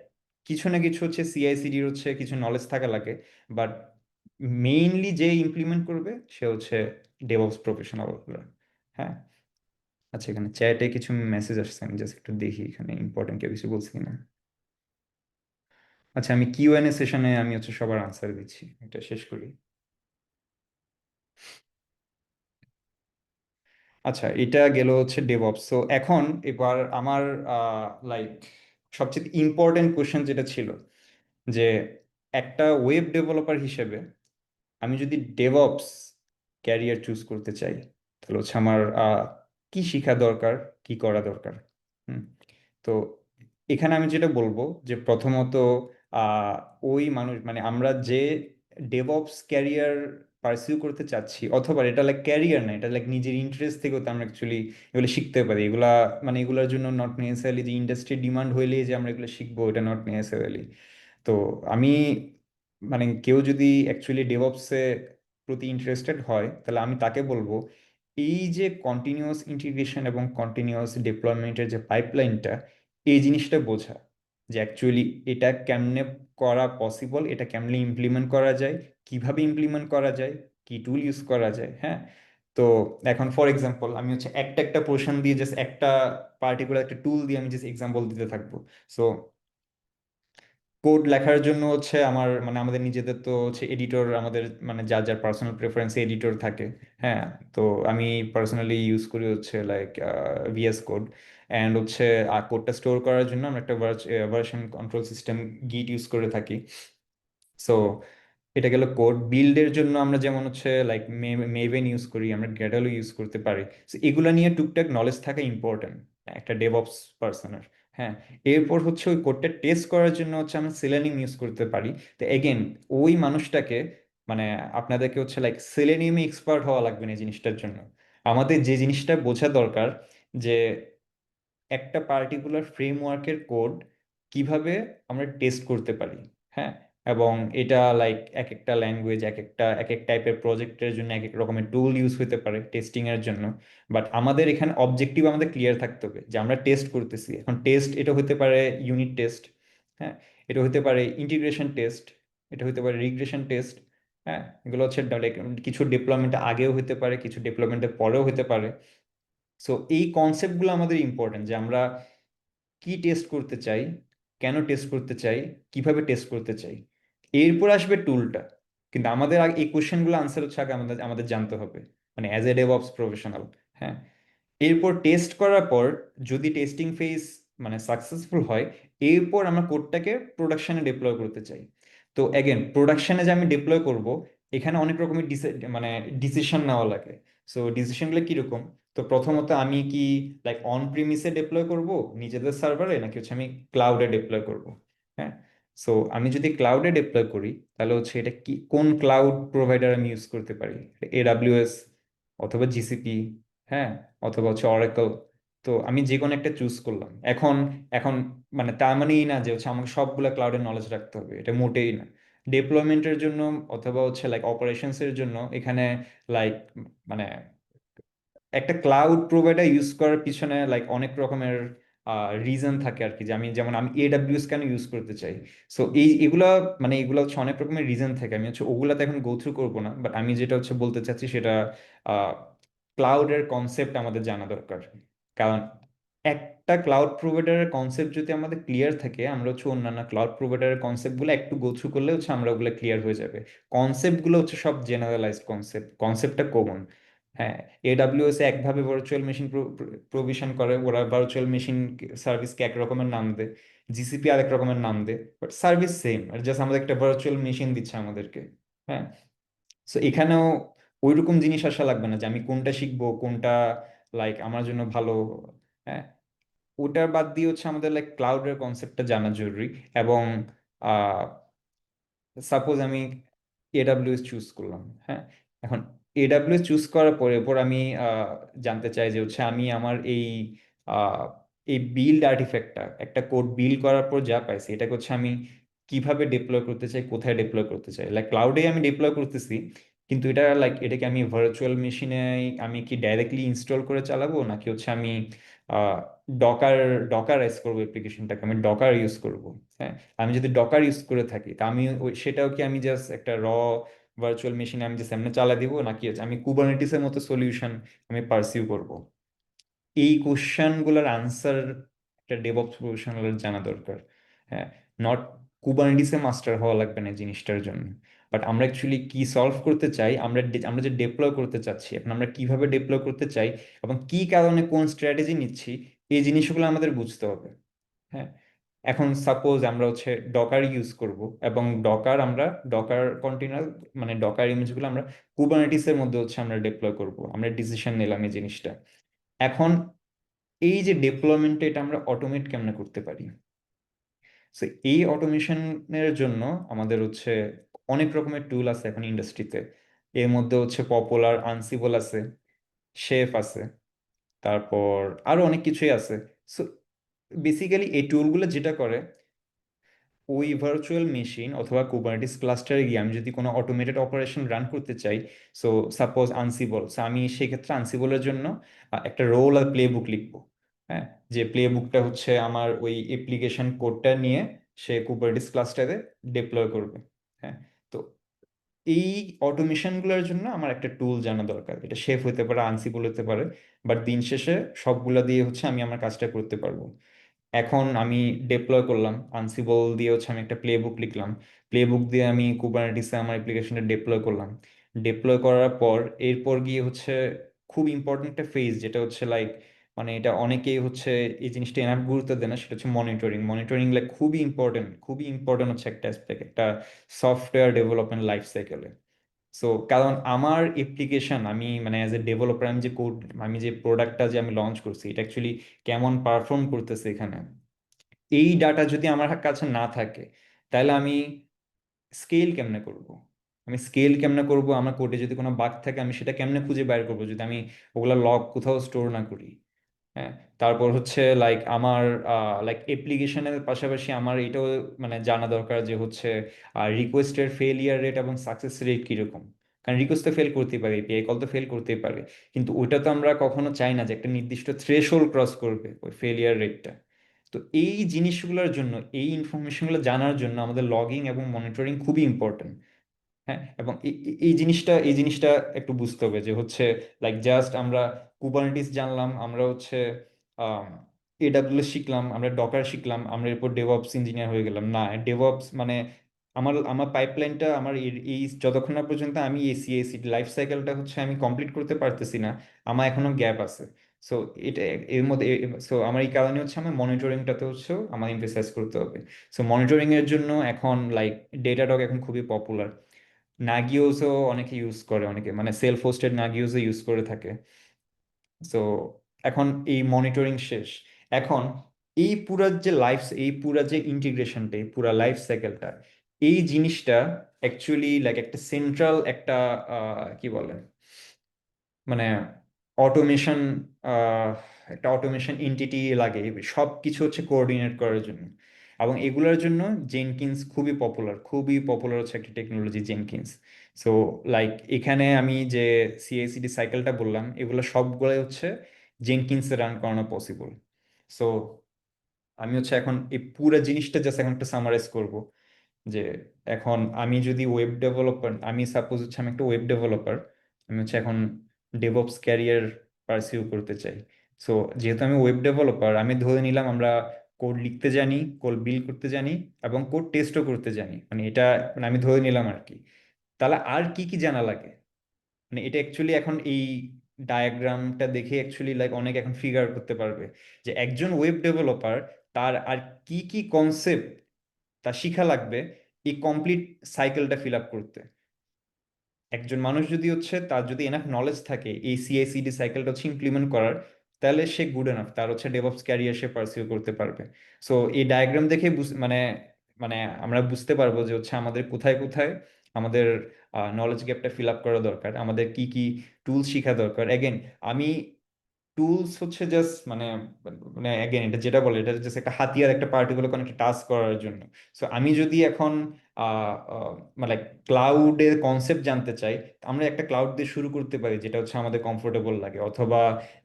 কিছু না কিছু হচ্ছে সিআইসিডির হচ্ছে কিছু নলেজ থাকা লাগে। বাট মেইনলি যে ইমপ্লিমেন্ট করবে সে হচ্ছে ডেভঅপস প্রফেশনালরা। হ্যাঁ। আচ্ছা, এখানে চ্যাটে কিছু মেসেজ আসছে, আমি জাস্ট একটু দেখি এখানে ইম্পর্টেন্ট কেউ কিছু বলছি কিনা। আচ্ছা, আমি কিউএনএ সেশনে আমি হচ্ছে সবার আনসার দিচ্ছি, এটা শেষ করি। আচ্ছা, এটা গেল হচ্ছে ডেভঅপস। তো এখন এবার আমার লাইক সবচেয়ে ইম্পর্টেন্ট কোশ্চেন যেটা ছিল যে একটা ওয়েব ডেভেলপার হিসেবে আমি যদি ডেভঅপস ক্যারিয়ার চুজ করতে চাই, তাহলে হচ্ছে আমার কি শেখা দরকার, কি করা দরকার। হুম। তো এখানে আমি যেটা বলবো যে প্রথমত আহ, ওই মানুষ মানে আমরা যে ডেভঅপস ক্যারিয়ার পার্সিউ করতে চাচ্ছি, অথবা এটা লাইক ক্যারিয়ার না, এটা লাইক নিজের ইন্টারেস্ট থেকেও তো আমরা অ্যাকচুয়ালি এগুলো শিখতে পারি। এগুলা মানে এগুলোর জন্য নট নেসেসারিলি যে ইন্ডাস্ট্রি ডিমান্ড হইলেই যে আমরা এগুলো শিখবো, এটা নট নেসেসারিলি। তো আমি মানে কেউ যদি অ্যাকচুয়ালি ডেভঅপসে প্রতি ইন্টারেস্টেড হয়, তাহলে আমি তাকে বলবো এই যে কন্টিনিউয়াস ইন্টিগ্রেশন এবং কন্টিনিউয়াস ডিপ্লয়মেন্টের যে পাইপলাইনটা, এই জিনিসটা বোঝা যে অ্যাকচুয়ালি এটা কেমনে করা পসিবল, এটা কেমনে ইমপ্লিমেন্ট করা যায়, কিভাবে ইমপ্লিমেন্ট করা যায়, কি টুল ইউজ করা যায়। হ্যাঁ। তো এখন ফর এক্সাম্পল আমি হচ্ছে একটা একটা পোর্শন দিয়ে জাস্ট একটা পার্টিকুলার একটা টুল দিয়ে আমি জাস্ট এক্সাম্পল দিতে থাকবো। সো কোড লেখার জন্য হচ্ছে আমার মানে আমাদের নিজেদের তো হচ্ছে এডিটর, আমাদের মানে যার যার পার্সোনাল প্রেফারেন্স এডিটর থাকে। হ্যাঁ। তো আমি পার্সোনালি ইউজ করি হচ্ছে লাইক ভিএস কোড। অ্যান্ড হচ্ছে কোডটা স্টোর করার জন্য আমরা একটা ভার্সন কন্ট্রোল সিস্টেম গিট ইউজ করে থাকি। সো এটা গেল কোড বিল্ডের জন্য আমরা যেমন হচ্ছে লাইক মেভেন ইউজ করি, আমরা গ্যাডালও ইউজ করতে পারি। So এগুলা নিয়ে টুকটাক নলেজ থাকা ইম্পর্টেন্ট একটা ডেভঅপস পার্সনের। হ্যাঁ, এরপর হচ্ছে ওই কোডটা টেস্ট করার জন্য হচ্ছে আমরা সেলেনিয়াম ইউজ করতে পারি। তো এগেন ওই মানুষটাকে মানে আপনাদেরকে হচ্ছে লাইক সেলেনিয়ামে এক্সপার্ট হওয়া লাগবে না এই জিনিসটার জন্য। আমাদের যে জিনিসটা বোঝা দরকার যে একটা পার্টিকুলার ফ্রেমওয়ার্কের কোড কিভাবে আমরা টেস্ট করতে পারি। হ্যাঁ, এবং এটা লাইক এক একটা ল্যাঙ্গুয়েজ এক এক টাইপের প্রজেক্টের জন্য এক এক রকমের টুল ইউজ হতে পারে টেস্টিং এর জন্য। বাট আমাদের এখানে অবজেক্টিভ আমাদের ক্লিয়ার থাকতে হবে যে আমরা টেস্ট করতেছি। এখন টেস্ট এটা হতে পারে ইউনিট টেস্ট, হ্যাঁ, এটা হতে পারে ইন্টিগ্রেশন টেস্ট, এটা হতে পারে রিগ্রেশন টেস্ট। হ্যাঁ, এগুলো হচ্ছে কিছু ডেভেলপমেন্ট আগেও হতে পারে, কিছু ডেভেলপমেন্টের পরেও হতে পারে। সো এই কনসেপ্টগুলো আমাদের ইম্পর্টেন্ট যে আমরা কি টেস্ট করতে চাই, কেন টেস্ট করতে চাই, কিভাবে টেস্ট করতে চাই। এরপর আসবে টুলটা। কিন্তু আমাদের আগে এই কোশ্চেনগুলো আনসার হচ্ছে আগে আমাদের আমাদের জানতে হবে, মানে অ্যাজ এ ডেভঅপস প্রফেশনাল। হ্যাঁ, এরপর টেস্ট করার পর যদি টেস্টিং ফেজ মানে সাকসেসফুল হয়, এরপর আমরা কোডটাকে প্রোডাকশনে ডিপ্লয় করতে চাই। তো অ্যাগেন প্রোডাকশনে যে আমি ডিপ্লয় করব, এখানে অনেক রকমের মানে ডিসিশন নেওয়া লাগে। সো ডিসিশনগুলো কিরকম? তো প্রথমত আমি কি লাইক অন প্রিমিসে ডিপ্লয় করব নিজেদের সার্ভারে, নাকি হচ্ছে আমি ক্লাউডে ডিপ্লয় করব? হ্যাঁ, সো আমি যদি ক্লাউডে ডিপ্লয় করি তাহলে হচ্ছে এটা কি কোন ক্লাউড প্রোভাইডার আমি ইউজ করতে পারি? AWS অথবা জিসিপি, হ্যাঁ, অথবা হচ্ছে অরাকল। তো আমি যে কোনো একটা চুজ করলাম। এখন এখন মানে তার মানেই না যে হচ্ছে আমাকে সবগুলা ক্লাউডের নলেজ রাখতে হবে, এটা মোটেই না। ডেপ্লয়মেন্টের জন্য অথবা হচ্ছে লাইক অপারেশনস এর জন্য এখানে লাইক মানে একটা ক্লাউড প্রোভাইডার ইউজ করার পিছনে লাইক অনেক রকমের রিজন থাকে আর কি। যে আমি যেমন আমি AWS কেন ইউজ করতে চাই। সো এগুলা মানে এগুলো হচ্ছে অনেক রকমের রিজন থাকে, আমি হচ্ছে ওগুলাতে এখন গো থ্রু করবো না। বাট আমি যেটা হচ্ছে বলতে চাচ্ছি সেটা ক্লাউডের কনসেপ্ট আমাদের জানা দরকার। কারণ একটা ক্লাউড প্রোভাইডারের কনসেপ্ট যদি আমাদের ক্লিয়ার থাকে, আমরা হচ্ছে অন্যান্য ক্লাউড প্রোভাইডারের কনসেপ্টগুলো একটু গো থ্রু করলে হচ্ছে আমরা ওগুলো ক্লিয়ার হয়ে যাবে। কনসেপ্টগুলো হচ্ছে সব জেনারেলাইজড কনসেপ্ট, কনসেপ্টটা কমন। হ্যাঁ, AWS এ একভাবে ভার্চুয়াল মেশিন প্রভিশন করে, ওরা ভার্চুয়াল মেশিন সার্ভিসকে এক রকমের নাম দেয়, জিসিপি আরেক রকমের নাম দেয়, বাট সার্ভিস সেম, আর জাস্ট আমাদের একটা ভার্চুয়াল মেশিন দিচ্ছে আমাদেরকে। হ্যাঁ, সো এখানেও ওইরকম জিনিস আসা লাগবে না যে আমি কোনটা শিখবো, কোনটা লাইক আমার জন্য ভালো। হ্যাঁ, ওটা বাদ দিয়ে হচ্ছে আমাদের লাইক ক্লাউডের কনসেপ্টটা জানা জরুরি। এবং সাপোজ আমি AWS চুজ করলাম। হ্যাঁ, এখন AWS চুজ করার পরে এরপর আমি জানতে চাই যে হচ্ছে আমি আমার আহ, এই বিল্ড আর্টিফ্যাক্টটা একটা কোড বিল্ড করার পর যা পাইছি এটাকে হচ্ছে আমি কিভাবে ডিপ্লয় করতে চাই, কোথায় ডিপ্লয় করতে চাই। লাইক ক্লাউডে আমি ডিপ্লয় করতেছি, কিন্তু এটা লাইক এটাকে আমি ভার্চুয়াল মেশিনে আমি কি ডাইরেক্টলি ইনস্টল করে চালাবো, নাকি হচ্ছে আমি ডকার ডকারাইজ করবো অ্যাপ্লিকেশনটাকে, আমি ডকার ইউজ করব। হ্যাঁ, আমি যদি ডকার ইউজ করে থাকি তা আমি সেটাও কি আমি জাস্ট একটা ভার্চুয়াল মেশিনে আমি যে সামনে চালা দিব, নাকি হচ্ছে আমি কুবারনেটিসের মতো সলিউশন আমি পারসিউ করব? এই কোশ্চেনগুলোর আনসার একটা ডেভঅপস প্রফেশনালের জানা দরকার। হ্যাঁ, নট কুবারনেটিসে মাস্টার হওয়া লাগবে না এই জিনিসটার জন্য। বাট আমরা অ্যাকচুয়ালি কি সলভ করতে চাই, আমরা যে ডেপ্লয় করতে চাচ্ছি, এখন আমরা কিভাবে ডেপ্লয় করতে চাই এবং কি কারণে কোন স্ট্র্যাটেজি নিচ্ছি, এই জিনিসগুলো আমাদের বুঝতে হবে। হ্যাঁ, এখন সাপোজ আমরা হচ্ছে ডকার ইউজ করব, এবং ডকার কন্টেনার মানে ডকার ইমেজগুলো আমরা কুবারনেটিসের মধ্যে হচ্ছে আমরা ডিপ্লয় করব, আমরা ডিসিশন নিলাম এই জিনিসটা। এখন এই যে ডেপ্লয়মেন্টটা এটা আমরা অটোমেট কেমনে করতে পারি? সো এই অটোমেশনের জন্য আমাদের হচ্ছে অনেক রকমের টুল আছে এখন ইন্ডাস্ট্রিতে। এর মধ্যে হচ্ছে পপুলার আনসিবল আছে, শেফ আছে, তারপর আরো অনেক কিছুই আছে। সো বেসিক্যালি এই টুলগুলো যেটা করে, ওই ভার্চুয়াল মেশিন অথবা কুবারনেটিস ক্লাস্টারে গিয়ে আমি যদি কোনো অটোমেটেড অপারেশন রান করতে চাই, সো সাপোজ আনসিবল, সো আমি সেক্ষেত্রে আনসিবলের জন্য একটা রোল আর প্লে বুক লিখবো। হ্যাঁ, যে প্লে বুকটা হচ্ছে আমার ওই অ্যাপ্লিকেশন কোডটা নিয়ে সে কুবারনেটিস ক্লাস্টারে ডিপ্লয় করবে। হ্যাঁ, তো এই অটোমেশনগুলোর জন্য আমার একটা টুল জানা দরকার। এটা শেফ হতে পারে, আনসিবল হতে পারে, বাট দিন শেষে সবগুলা দিয়ে হচ্ছে আমি আমার কাজটা করতে পারবো। এখন আমি ডিপ্লয় করলাম আনসিবল দিয়ে, হচ্ছে আমি একটা প্লে বুক লিখলাম, প্লে বুক দিয়ে আমি কুবারনেটিসে আমার অ্যাপ্লিকেশনটা ডিপ্লয় করলাম। ডিপ্লয় করার পর এরপর গিয়ে হচ্ছে খুব ইম্পর্টেন্ট একটা ফেজ, যেটা হচ্ছে লাইক মানে এটা অনেকেই হচ্ছে এই জিনিসটা এনাফ গুরুত্ব দেয় না, সেটা হচ্ছে মনিটরিং। মনিটরিং লাইক খুবই ইম্পর্টেন্ট, খুবই ইম্পর্টেন্ট হচ্ছে একটা অ্যাসপেক্ট একটা সফটওয়্যার ডেভেলপমেন্ট লাইফ সাইকেলে। সো কারণ আমার অ্যাপ্লিকেশন, আমি মানে অ্যাজ এ ডেভেলপার, আমি যে কোড, আমি যে প্রোডাক্টটা যে আমি লঞ্চ করছি এটা অ্যাকচুয়ালি কেমন পারফর্ম করতেছে এখানে, এই ডাটা যদি আমার কাছে না থাকে তাহলে আমি স্কেল কেমনে করব? আমি স্কেল কেমনে করব? আমার কোডে যদি কোনো বাগ থাকে আমি সেটা কেমনে খুঁজে বের করব যদি আমি ওগুলা লগ কোথাও স্টোর না করি? হ্যাঁ। তারপর হচ্ছে লাইক আমার লাইক অ্যাপ্লিকেশনের পাশাপাশি আমার এটাও মানে জানা দরকার যে হচ্ছে রিকোয়েস্টের ফেলিয়ার রেট এবং সাকসেস রেট কিরকম। কারণ রিকোয়েস্ট তো ফেল করতেই পারে, এপিআই কল তো ফেল করতেই পারে, কিন্তু ওটা তো আমরা কখনো চাই না যে একটা নির্দিষ্ট থ্রেশহোল্ড ক্রস করবে ওই ফেলিয়ার রেটটা। তো এই জিনিসগুলোর জন্য, এই ইনফরমেশনগুলো জানার জন্য আমাদের লগিং এবং মনিটরিং খুবই ইম্পর্টেন্ট। হ্যাঁ, এবং এই জিনিসটা একটু বুঝতে হবে যে হচ্ছে লাইক জাস্ট আমরা কুবারনেটিস জানলাম, আমরা হচ্ছে এডাব্লিউএস শিখলাম, আমরা ডকার শিখলাম, আমরা এরপর ডেভঅপস ইঞ্জিনিয়ার হয়ে গেলাম না। ডেভঅপস মানে আমার আমার পাইপলাইনটা আমার এই যতক্ষণ না পর্যন্ত আমি এই সিএসি লাইফ সাইকেলটা হচ্ছে আমি কমপ্লিট করতে পারতেছি না, আমার এখনো গ্যাপ আছে। সো এটা এর মধ্যে, সো আমার এই কারণে হচ্ছে আমার মনিটরিংটাতে হচ্ছে আমার এমফেসাইজ করতে হবে। সো মনিটরিং এর জন্য এখন লাইক ডেটাডগ এখন খুবই পপুলার। নাগিওসও অনেকে ইউজ করে, অনেকে মানে সেলফ হোস্টেড নাগিওসও ইউজ করে থাকে। সো এখন এই মনিটরিং শেষ, এখন এই পুরা যে ইন্টিগ্রেশনটা, এই পুরা লাইফ সাইকেলটা, এই জিনিসটা অ্যাকচুয়ালি লাইক একটা সেন্ট্রাল একটা কি বলে মানে অটোমেশন, একটা অটোমেশন এন্টিটি লাগে সব কিছু হচ্ছে কোঅর্ডিনেট করার জন্য। এবং এগুলোর জন্য জেনকিন্স খুবই পপুলার, খুবই পপুলার হচ্ছে একটা টেকনোলজি জেনকিন্স। সো লাইক এখানে আমি যে সিআইসিডি সাইকেলটা বললাম এগুলো সবগুলোই হচ্ছে জেনকিন্সে রান করানো পসিবল। সো আমি হচ্ছে এখন এই পুরো জিনিসটা জাস্ট এখন একটা সামারাইজ করব যে এখন আমি যদি ওয়েব ডেভেলপার, আমি সাপোজ হচ্ছে আমি একটা ওয়েব ডেভেলপার, আমি হচ্ছে এখন ডেভঅপস ক্যারিয়ার পার্সিউ করতে চাই। সো যেহেতু আমি ওয়েব ডেভেলপার, আমি ধরে নিলাম আমরা কোড লিখতে জানি, কোড বিল্ড করতে জানি, এবং কোড টেস্টও করতে জানি, মানে এটা মানে আমি ধরে নিলাম আর কি। তাহলে আর কি কি জানা লাগে? মানে এটা অ্যাকচুয়ালি এখন এই ডায়াগ্রামটা দেখে অ্যাকচুয়ালি লাইক অনেক এখন ফিগার করতে পারবে যে একজন ওয়েব ডেভেলপার তার আর কি কি কনসেপ্ট তার শিখা লাগবে এই কমপ্লিট সাইকেলটা ফিল আপ করতে। একজন মানুষ যদি হচ্ছে তার যদি এনাফ নলেজ থাকে এই সিআইসিডি সাইকেলটা হচ্ছে ইমপ্লিমেন্ট করার, তাহলে সে গুড এনাফ, তার হচ্ছে ডেভঅপস ক্যারিয়ার সে পার্সিউ করতে পারবে। সো এই ডায়াগ্রাম দেখে মানে মানে আমরা বুঝতে পারবো যে হচ্ছে আমাদের কোথায় কোথায় আমাদের নলেজ গ্যাপটা ফিল আপ করা দরকার, আমাদের কি কি টুলস শেখা দরকার। এগেন আমি টুলস হচ্ছে জাস্ট মানে মানে অ্যাগেন এটা যেটা বলে এটা জাস্ট একটা হাতিয়ার, একটা পার্টিকুলার কোনো একটা টাস্ক করার জন্য। সো আমি যদি এখন মানে ক্লাউডের কনসেপ্ট জানতে চাই, আমরা একটা ক্লাউড দিয়ে শুরু করতে পারি যেটা হচ্ছে আমাদের কমফোর্টেবল লাগে, অথবা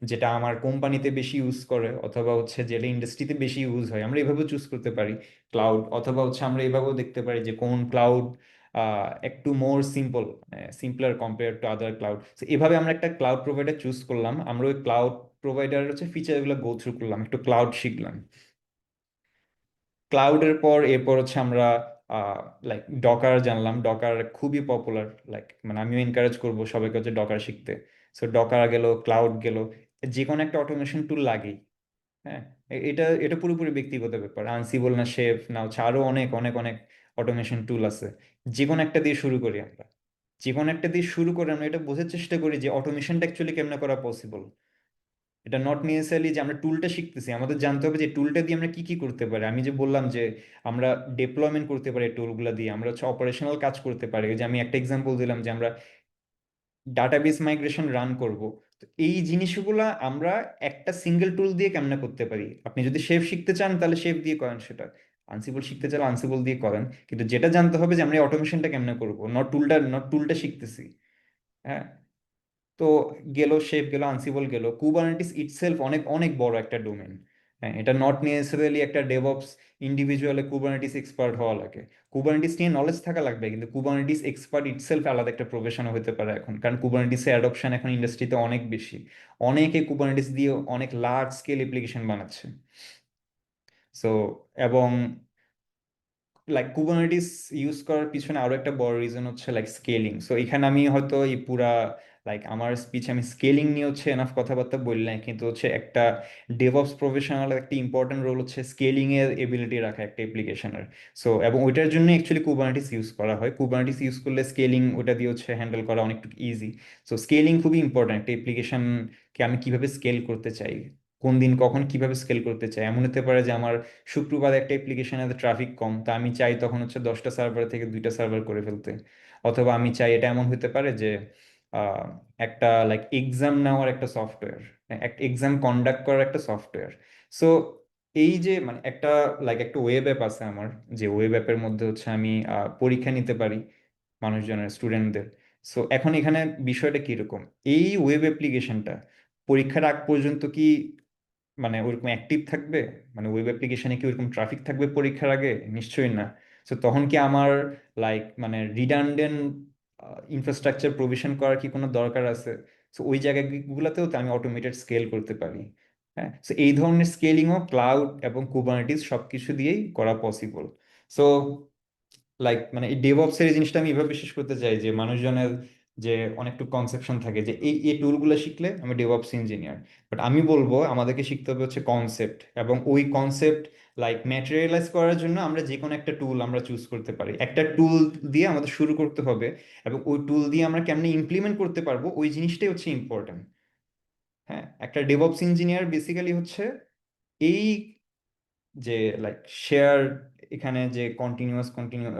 যেটা আমার কোম্পানিতে বেশি ইউজ করে, অথবা হচ্ছে যেটা ইন্ডাস্ট্রিতে বেশি ইউজ হয়, আমরা এভাবে চুজ করতে পারি ক্লাউড। অথবা হচ্ছে আমরা এভাবেও দেখতে পারি যে কোন ক্লাউড একটু মোর simple, simpler compare to other cloud. এভাবে আমরা একটা ক্লাউড প্রোভাইডার চুজ করলাম, আমরা ওই ক্লাউড প্রোভাইডার হচ্ছে ফিচারগুলো গো থ্রু করলাম, একটু ক্লাউড শিখলাম। ক্লাউডের পর এরপর হচ্ছে আমরা লাইক ডকার জানলাম, ডকার খুবই পপুলার, লাইক মানে আমিও এনকারেজ করবো সবাইকে হচ্ছে ডকার শিখতে। সো ডকার গেল, ক্লাউড গেল, যে কোনো একটা অটোমেশন টুল লাগেই। হ্যাঁ, এটা এটা পুরোপুরি ব্যক্তিগত ব্যাপার, আনসিবল না শেফ না হচ্ছে আরো অনেক অনেক অনেক অটোমেশন টুল আছে। যে কোনো একটা দিয়ে শুরু করি আমরা, যে কোনো একটা দিয়ে শুরু করে আমরা এটা বোঝার চেষ্টা করি যে অটোমেশনটা অ্যাকচুয়ালি কেমনে করা পসিবল। এটা নট নেসেসারিলি যে আমরা টুলটা শিখতেছি, আমাদের জানতে হবে যে টুলটা দিয়ে আমরা কি কি করতে পারি। আমি যে বললাম যে আমরা ডেপ্লয়মেন্ট করতে পারি টুলগুলো দিয়ে, আমরা হচ্ছে অপারেশনাল কাজ করতে পারি। ওই যে আমি একটা এক্সাম্পল দিলাম যে আমরা ডাটাবেস মাইগ্রেশন রান করব। তো এই জিনিসগুলা আমরা একটা সিঙ্গেল টুল দিয়ে কেমনে করতে পারি। আপনি যদি শেফ শিখতে চান তাহলে শেফ দিয়ে করেন সেটা, আনসিবল শিখতে চান আনসিবল দিয়ে করেন, কিন্তু যেটা জানতে হবে যে আমরা অটোমেশনটা কেমনে করবো, নট টুলটা শিখতেছি। হ্যাঁ। তো গেল শেপ, গেল আনসিবল, গেল কুবারনেটিস ইটসেলফ অনেক অনেক বড় একটা ডোমেন। হ্যাঁ, এটা নট নেসেসারিলি একটা ডেভঅপস ইন্ডিভিজুয়ালে কুবারনেটিস এক্সপার্ট হওয়া লাগে, কুবারনেটিস নিয়ে নলেজ থাকা লাগবে, কিন্তু কুবারনেটিস এক্সপার্ট ইটসেলফ আলাদা একটা প্রফেশনও হতে পারে এখন, কারণ কুবারনেটিসের অ্যাডoption এখন ইন্ডাস্ট্রিতে অনেক বেশি। অনেকে কুবারনেটিস দিয়ে অনেক লার্জ স্কেল অ্যাপ্লিকেশন বানাচ্ছে। সো এবং লাইক কুবারনেটিস ইউজ করার পিছনে আরো একটা বড় রিজন হচ্ছে লাইক স্কেলিং। সো এখানে আমি হয়তো এই পুরা লাইক আমার স্পিচ আমি স্কেলিং নিয়ে হচ্ছে এনাফ কথাবার্তা বললাম, কিন্তু হচ্ছে একটা ডেভঅপস প্রফেশনাল একটা ইম্পর্টেন্ট রোল হচ্ছে স্কেলিং এর এবিলিটি রাখা একটা অ্যাপ্লিকেশনের। সো এবং ওইটার জন্য অ্যাকচুয়ালি কুবারনেটিস ইউজ করা হয়। কুবারনেটিস ইউজ করলে স্কেলিং ওটা দিয়ে হচ্ছে হ্যান্ডেল করা অনেকটুকু ইজি। সো স্কেলিং খুবই ইম্পর্টেন্ট একটা অ্যাপ্লিকেশনকে আমি কিভাবে স্কেল করতে চাই, কোন দিন কখন কিভাবে স্কেল করতে চাই। এমন হতে পারে যে আমার শুক্রবার একটা অ্যাপ্লিকেশনে ট্রাফিক কম, তা আমি চাই তখন হচ্ছে 10টা সার্ভার থেকে 2টা সার্ভার করে ফেলতে। অথবা আমি চাই এটা এমন হতে পারে যে আহ, একটা লাইক এক্সাম নেওয়ার একটা সফটওয়্যার, একটা এক্সাম কন্ডাক্ট করার একটা সফটওয়্যার। সো এই যে মানে একটা লাইক একটা ওয়েব অ্যাপ আছে আমার, যে ওয়েব অ্যাপের মধ্যে হচ্ছে আমি পরীক্ষা নিতে পারি মানুষজনের, স্টুডেন্টদের। সো এখন এখানে বিষয়টা কিরকম, এই ওয়েব অ্যাপ্লিকেশনটা পরীক্ষার আগ পর্যন্ত কি মানে ওরকম অ্যাক্টিভ থাকবে? মানে ওয়েব অ্যাপ্লিকেশনে কি ওরকম ট্রাফিক থাকবে পরীক্ষার আগে? নিশ্চয়ই না। তো তখন কি আমার লাইক মানে রিডান্ডেন্ট ইনফ্রাস্ট্রাকচার প্রভিশন করার কি কোনো দরকার আছে? তো ওই জায়গাগুলোতেও তো আমি অটোমেটেড স্কেল করতে পারি। হ্যাঁ, তো এই ধরনের স্কেলিংও ক্লাউড এবং কুবারনেটিস সবকিছু দিয়েই করা পসিবল। সো লাইক মানে এই ডেভঅপস এর এই জিনিসটা আমি এভাবে বিশ্বাস করতে চাই যে মানুষজনের যে অনেকটু কনসেপশন থাকে যে এই টুলগুলো শিখলে আমি ডেভঅপস ইঞ্জিনিয়ার। বাট আমি বলবো আমাদেরকে শিখতে হবে হচ্ছে কনসেপ্ট, এবং ওই কনসেপ্ট লাইক ম্যাটেরিয়ালাইজ করার জন্য আমরা যে কোনো একটা টুল আমরা চুজ করতে পারি। একটা টুল দিয়ে আমাদের শুরু করতে হবে, এবং ওই টুল দিয়ে আমরা কেমনে ইমপ্লিমেন্ট করতে পারবো ওই জিনিসটাই হচ্ছে ইম্পর্টেন্ট। হ্যাঁ, একটা ডেভঅপস ইঞ্জিনিয়ার বেসিক্যালি হচ্ছে এই যে লাইক শেয়ার, এখানে যে কন্টিনিউ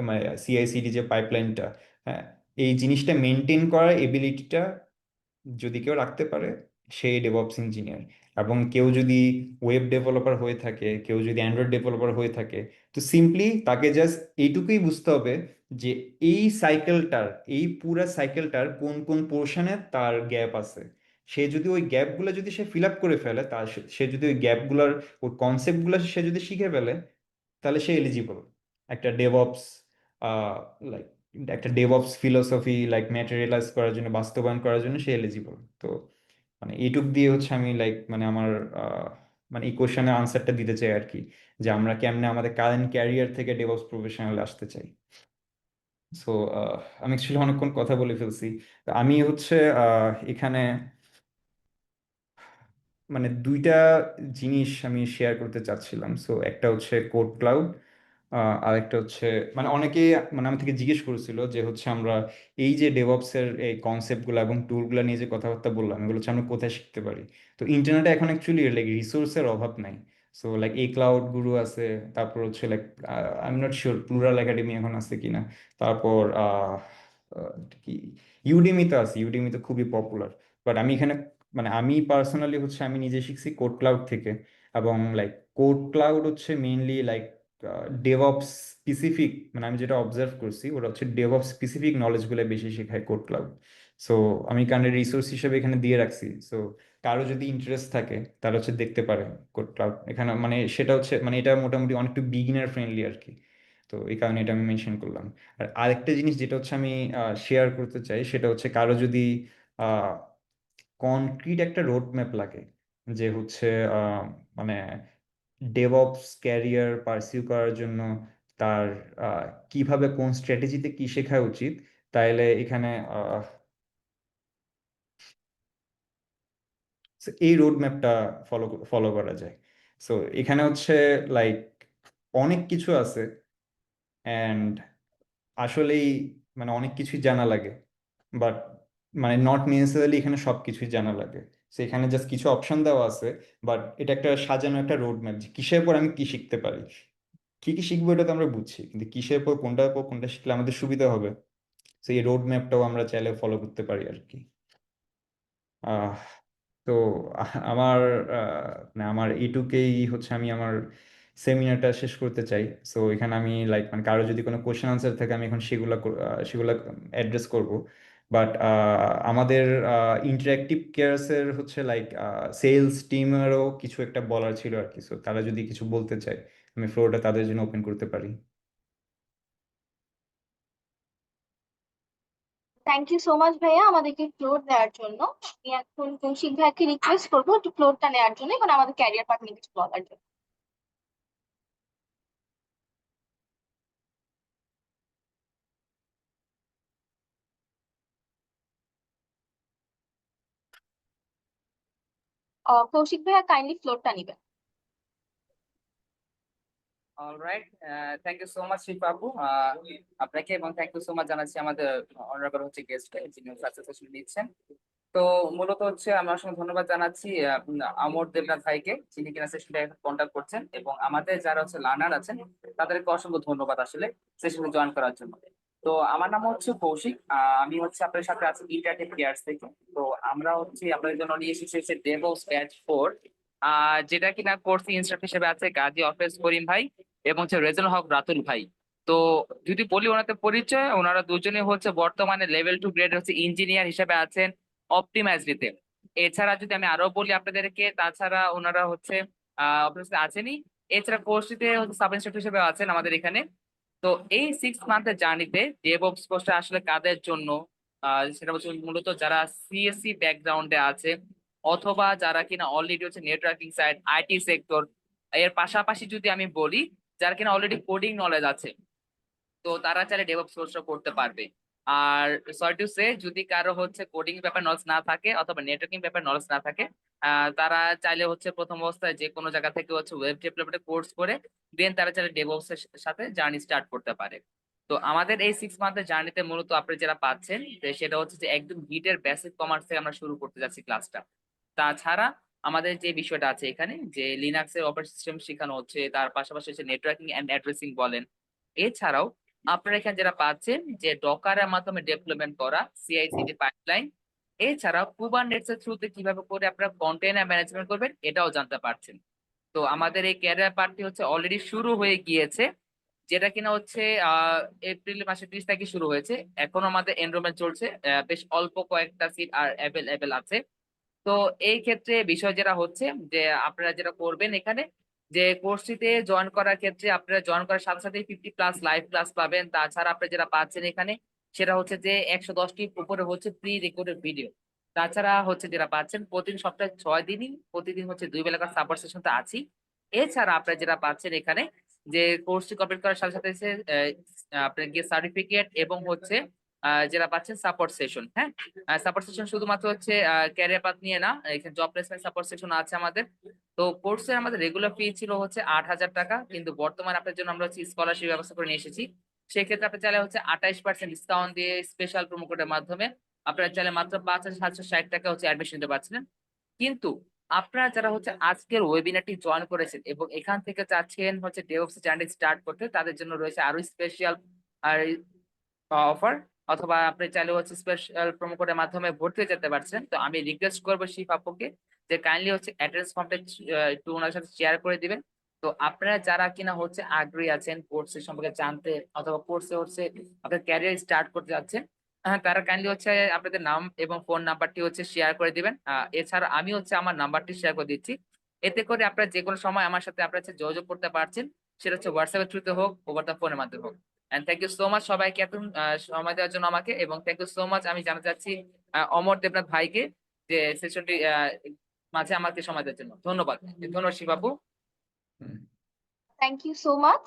মানে সিআইসিডি যে পাইপলাইনটা, হ্যাঁ, এই জিনিসটা মেনটেন করার এবিলিটিটা যদি কেউ রাখতে পারে সেই ডেভঅপস ইঞ্জিনিয়ার। এবং কেউ যদি ওয়েব ডেভেলপার হয়ে থাকে, কেউ যদি অ্যান্ড্রয়েড ডেভেলপার হয়ে থাকে, তো সিম্পলি তাকে জাস্ট এইটুকুই বুঝতে হবে যে এই সাইকেলটার, এই পুরা সাইকেলটার কোন কোন পোর্শনে তার গ্যাপ আছে। সে যদি ওই গ্যাপগুলো যদি সে ফিল আপ করে ফেলে, তার সে যদি ওই গ্যাপগুলোর ওই কনসেপ্টগুলো সে যদি শিখে ফেলে, তাহলে সে এলিজিবল একটা ডেভঅপস লাইক একটা ডেভঅপস ফিলোসফি লাইক ম্যাটেরিয়ালাইজ করার জন্য, বাস্তবায়ন করার জন্য সে এলিজিবল। তো মানে এইটুক দিয়ে হচ্ছে আমি লাইক মানে আমার আহ, মানে এই কোশ্চেনের আনসারটা দিতে চাই আর কি, যে আমরা কেমনে আমাদের কারেন্ট ক্যারিয়ার থেকে ডেভঅপস প্রফেশনাল আসতে চাই। সো আমি অ্যাকচুয়ালি অনেকক্ষণ কথা বলে ফেলছি। তো আমি হচ্ছে এখানে মানে দুইটা জিনিস আমি শেয়ার করতে চাচ্ছিলাম। সো একটা হচ্ছে কোড ক্লাউড, আর একটা হচ্ছে মানে অনেকেই মানে আমার থেকে জিজ্ঞেস করেছিল যে হচ্ছে আমরা এই যে ডেভঅপস এর এই কনসেপ্টগুলো এবং টুলগুলো নিয়ে যে কথাবার্তা বললাম, এগুলো হচ্ছে আমরা কোথায় শিখতে পারি। তো ইন্টারনেটে এখন অ্যাকচুয়ালি লাইক রিসোর্সের অভাব নাই। সো লাইক এই ক্লাউড গুরু আছে, তারপর হচ্ছে like I am not sure plural academy এখন আছে কিনা, তারপর কি ইউডেমি তো আছে, ইউডেমি তো খুবই পপুলার। বাট আমি এখানে মানে আমি পার্সোনালি হচ্ছে আমি নিজে শিখছি কোড ক্লাউড থেকে। এবং লাইক কোড ক্লাউড হচ্ছে মেইনলি লাইক ডেভঅপস স্পেসিফিক, মানে আমি যেটা অবজার্ভ করছি ওটা হচ্ছে ডেভঅপস স্পেসিফিক নলেজগুলো বেশি শেখায় কোড ক্লাউড। সো আমি কাইন্ড রিসোর্স হিসেবে এখানে দিয়ে রাখছি। সো কারো যদি ইন্টারেস্ট থাকে তারা হচ্ছে দেখতে পারে কোড ক্লাউড এখানে, মানে সেটা হচ্ছে মানে এটা মোটামুটি অনেকটু বিগিনার ফ্রেন্ডলি আর কি। তো এই কারণে এটা আমি মেনশন করলাম। আর আরেকটা জিনিস যেটা হচ্ছে আমি শেয়ার করতে চাই সেটা হচ্ছে কারো যদি কনক্রিট একটা রোড ম্যাপ লাগে, যে হচ্ছে আহ, মানে ডেভঅপস ক্যারিয়ার পার্সিউ করার জন্য তার কিভাবে কোন স্ট্র্যাটেজিতে কি শেখা উচিত, তাইলে এখানে এই রোড ম্যাপটা ফলো ফলো করা যায়। সো এখানে হচ্ছে লাইক অনেক কিছু আছে, অ্যান্ড আসলেই মানে অনেক কিছুই জানা লাগে। বাট মানে নট নেসেসারিলি এখানে সব কিছুই জানা লাগে। সো এখানে জাস্ট কিছু অপশন দেওয়া আছে, বাট এটা একটা সাজানো একটা রোড ম্যাপ যে কিসের পর আমি কি শিখতে পারি। কি কি শিখবো এটা তো আমরা বুঝছি, কিন্তু কিসের পর কোনটা শিখলে আমাদের সুবিধা হবে, তো এই রোড ম্যাপটাও আমরা চাইলে ফলো করতে পারি আর কি। আহ তো আমার মানে আমার এইটুকেই হচ্ছে আমি আমার সেমিনারটা শেষ করতে চাই। সো এখানে আমি লাইক মানে কারো যদি কোনো কোশ্চেন আনসার থাকে আমি এখন সেগুলো অ্যাড্রেস করব। বাট আমাদের ইন্টারেক্টিভ কেয়ারসের হচ্ছে লাইক সেলস টিমেরও কিছু একটা বলার ছিল আর কি। সো তারা যদি কিছু বলতে চায় আমি ফ্লোরটা তাদের জন্য ওপেন করতে পারি। থ্যাংক ইউ সো মাচ ভাইয়া আমাদেরকে ফ্লোর দেওয়ার জন্য। আমি এখন কৌশিক ভাইকে রিকোয়েস্ট করবো একটু ফ্লোরটা নেওয়ার জন্য এবং আমাদের ক্যারিয়ার পাথ নিয়ে কিছু বলার জন্য। কৌশিক ভাইয়া কাইন্ডলি ফ্লোরটা নিবেন। Alright, thank you so much Shilpa আপু, আপনাকে, এবং থ্যাংক ইউ সো মাচ জানাচ্ছি আমাদের অনারেবল হচ্ছে গেস্ট যিনি সাকসেসফুল নিচ্ছেন। তো মূলত হচ্ছে আমার সঙ্গে ধন্যবাদ জানাচ্ছি আমর দেবনাথ ভাইকে, যিনি কিনা সেশনটা কন্ট্যাক্ট করছেন, এবং আমাদের যারা হচ্ছে লার্নার আছেন তাদেরকে অসংখ্য ধন্যবাদ আসলে সেশনে জয়েন করার জন্য। তো আমার নাম হচ্ছে কৌশিক, আমি হচ্ছে আপনাদের সাথে আছি ইন্টারটেক কেয়ার্স থেকে। তো আমরা হচ্ছে আপনাদের জন্য নিয়ে এসেছি হচ্ছে ডেভঅপস ব্যাচ 4, যেটা কিনা কোর্স ইনস্ট্রাক্টর হিসেবে আছে গাজী অফেজ করিম ভাই এবং হচ্ছে রেজাল হক রাতুল ভাই। তো যদি বলি ওনাদের পরিচয়, ওনারা দুজনে হচ্ছে বর্তমানে লেভেল 2 গ্রেড হচ্ছে ইঞ্জিনিয়ার হিসেবে আছেন অপটিমাইজরিতে। এছাড়া যদি আমি আরো বলি আপনাদেরকে, তাছাড়া ওনারা হচ্ছে অবভিয়াসলি আছেনই, এছাড়া কোর্সটিতে হচ্ছে সাব ইনস্ট্রাক্টর হিসেবে আছেন আমাদের এখানে। তো এই 6 মান্থের জার্নিতে ডেভঅপস কোর্সটা আসলে কাদের জন্য, সেটা হচ্ছে মূলত যারা সিএসসি ব্যাকগ্রাউন্ডে আছে, অথবা যারা কিনা অলরেডি হচ্ছে নেটওয়ার্কিং সাইড আইটি সেক্টর, এর পাশাপাশি যদি আমি বলি যারা কিনা অলরেডি কোডিং নলেজ আছে, তো তারা চাইলে ডেভঅপস কোর্সটা করতে পারবে। আর সরি টু সে, যদি কারো হচ্ছে কোডিং ব্যাপার নলেজ না থাকে অথবা নেটওয়ার্কিং ব্যাপার নলেজ না থাকে, তারা চাইলে হচ্ছে প্রথম অবস্থায় যে কোনো জায়গা থেকে হচ্ছে ওয়েব ডেভেলপমেন্টের কোর্স করে দেন তারা চাইলে ডেভঅপস এর সাথে জার্নি স্টার্ট করতে পারে। তো আমাদের এই 6 মান্থের জার্নিতে মূলত আপনি যেটা পাচ্ছেন সেটা হচ্ছে যে একদম গিটের বেসিক কমার্স থেকে আমরা শুরু করতে যাচ্ছি ক্লাসটা। তাছাড়া আমাদের যে বিষয়টা আছে এখানে, যে লিনাক্স এর অপারেটিং সিস্টেম শেখানো হচ্ছে, তার পাশাপাশি হচ্ছে নেটওয়ার্কিং এন্ড অ্যাড্রেসিং বলেন। এছাড়াও আপনারা এখানে যেটা পাচ্ছেন যে ডকারের মাধ্যমে ডেভেলপমেন্ট করা সিআইসিডি পাইপলাইন, এছাড়াও কুবারনেটস এর থ্রুতে কিভাবে করে আপনারা কন্টেইনার ম্যানেজমেন্ট করবেন এটাও জানতে পারছেন। তো আমাদের এই ক্যারিয়ার পার্টটি হচ্ছে অলরেডি শুরু হয়ে গিয়েছে, যেটা কিনা হচ্ছে এপ্রিল মাসের 30 তারিখে শুরু হয়েছে। এখনো আমাদের এনরোলমেন্ট চলছে, বেশ অল্প কয়েকটা সিট আর অ্যাভেলেবেল আছে। তো এই ক্ষেত্রে বিষয় যেটা হচ্ছে যে আপনারা যেটা করবেন এখানে, যে কোর্সটিতে জয়েন করার ক্ষেত্রে আপনারা জয়েন করার সাথে সাথে 50+ লাইভ ক্লাস পাবেন। তাছাড়া আপনারা যেটা পাচ্ছেন এখানে সেটা হচ্ছে যে 110টির উপরে হচ্ছে প্রি রেকর্ডেড ভিডিও। তাছাড়া হচ্ছে যেটা পাচ্ছেন প্রতিদিন, সপ্তাহে 6 দিনই প্রতিদিন হচ্ছে 2 বেলা করে সাপোর্ট সেশন তো আছি। এছাড়া আপনারা যেটা পাচ্ছেন এখানে, যে কোর্সটি কমপ্লিট করার সাথে সাথে আপনার গিয়ে সার্টিফিকেট এবং হচ্ছে যেটা পাচ্ছেন সাপোর্ট সেশন। হ্যাঁ, সাপোর্ট সেকশন শুধুমাত্র হচ্ছে ক্যারিয়ার পাথ নিয়ে না, এখানে জব প্লেসমেন্ট সাপোর্ট সেকশন আছে আমাদের। তো কোর্সের আমাদের রেগুলার ফি ছিল হচ্ছে 8,000 টাকা, কিন্তু বর্তমানে আপনার জন্য আমরা হচ্ছে স্কলারশিপ ব্যবস্থা করে নিয়ে এসেছি। সেক্ষেত্রে আপনি চাইলে হচ্ছে 28% ডিসকাউন্ট দিয়ে স্পেশাল প্রোমো কোডের মাধ্যমে আপনারা চাইলে মাত্র 5,760 টাকা হচ্ছে অ্যাডমিশন নিতে পারছিলেন। কিন্তু আপনারা যারা হচ্ছে আজকের ওয়েবিনারটি জয়েন করেছেন এবং এখান থেকে চাচ্ছেন হচ্ছে ডেভঅপস জার্নি স্টার্ট করতে, তাদের জন্য রয়েছে আরো স্পেশাল অফার, অথবা আপনি চাইলে হচ্ছে স্পেশাল প্রোমো কোডের মাধ্যমে ভর্তি হয়ে যেতে পারছেন। তো আমি রিকোয়েস্ট করবো শিফ আপুকে যে কাইন্ডলি হচ্ছে অ্যাটেন্ডেন্স ফর্মটা একটু ওনার সাথে শেয়ার করে দিবেন। তো আপনারা যারা কিনা হচ্ছে আগ্রহী আছেন কোর্সের সম্পর্কে জানতে, অথবা কোর্সে হচ্ছে আপনার ক্যারিয়ার স্টার্ট করতে যাচ্ছেন, হ্যাঁ, তারা কাইন্ডলি হচ্ছে আপনাদের নাম এবং ফোন নাম্বারটি হচ্ছে শেয়ার করে দিবেন। এছাড়া আমি হচ্ছে আমার নাম্বারটি শেয়ার করে দিচ্ছি। এতে করে আপনারা যে কোনো সময় আমার সাথে আপনার সাথে যোগাযোগ করতে পারছেন, সেটা হচ্ছে হোয়াটসঅ্যাপের থ্রুতে হোক, ওভার দ্য ফোনের মাধ্যমে হোক। And thank you so much সবাইকে এত সময় দেওয়ার জন্য আমাকে, এবং থ্যাংক ইউ সো মাচ আমি জানাতে চাচ্ছি অমর দেবনাথ ভাইকে যে সেশনটি মাঝে আমাকে সময় দেওয়ার জন্য। ধন্যবাদ। ধন্যবাদ শিবাবু। হুম। থ্যাংক ইউ সো মাচ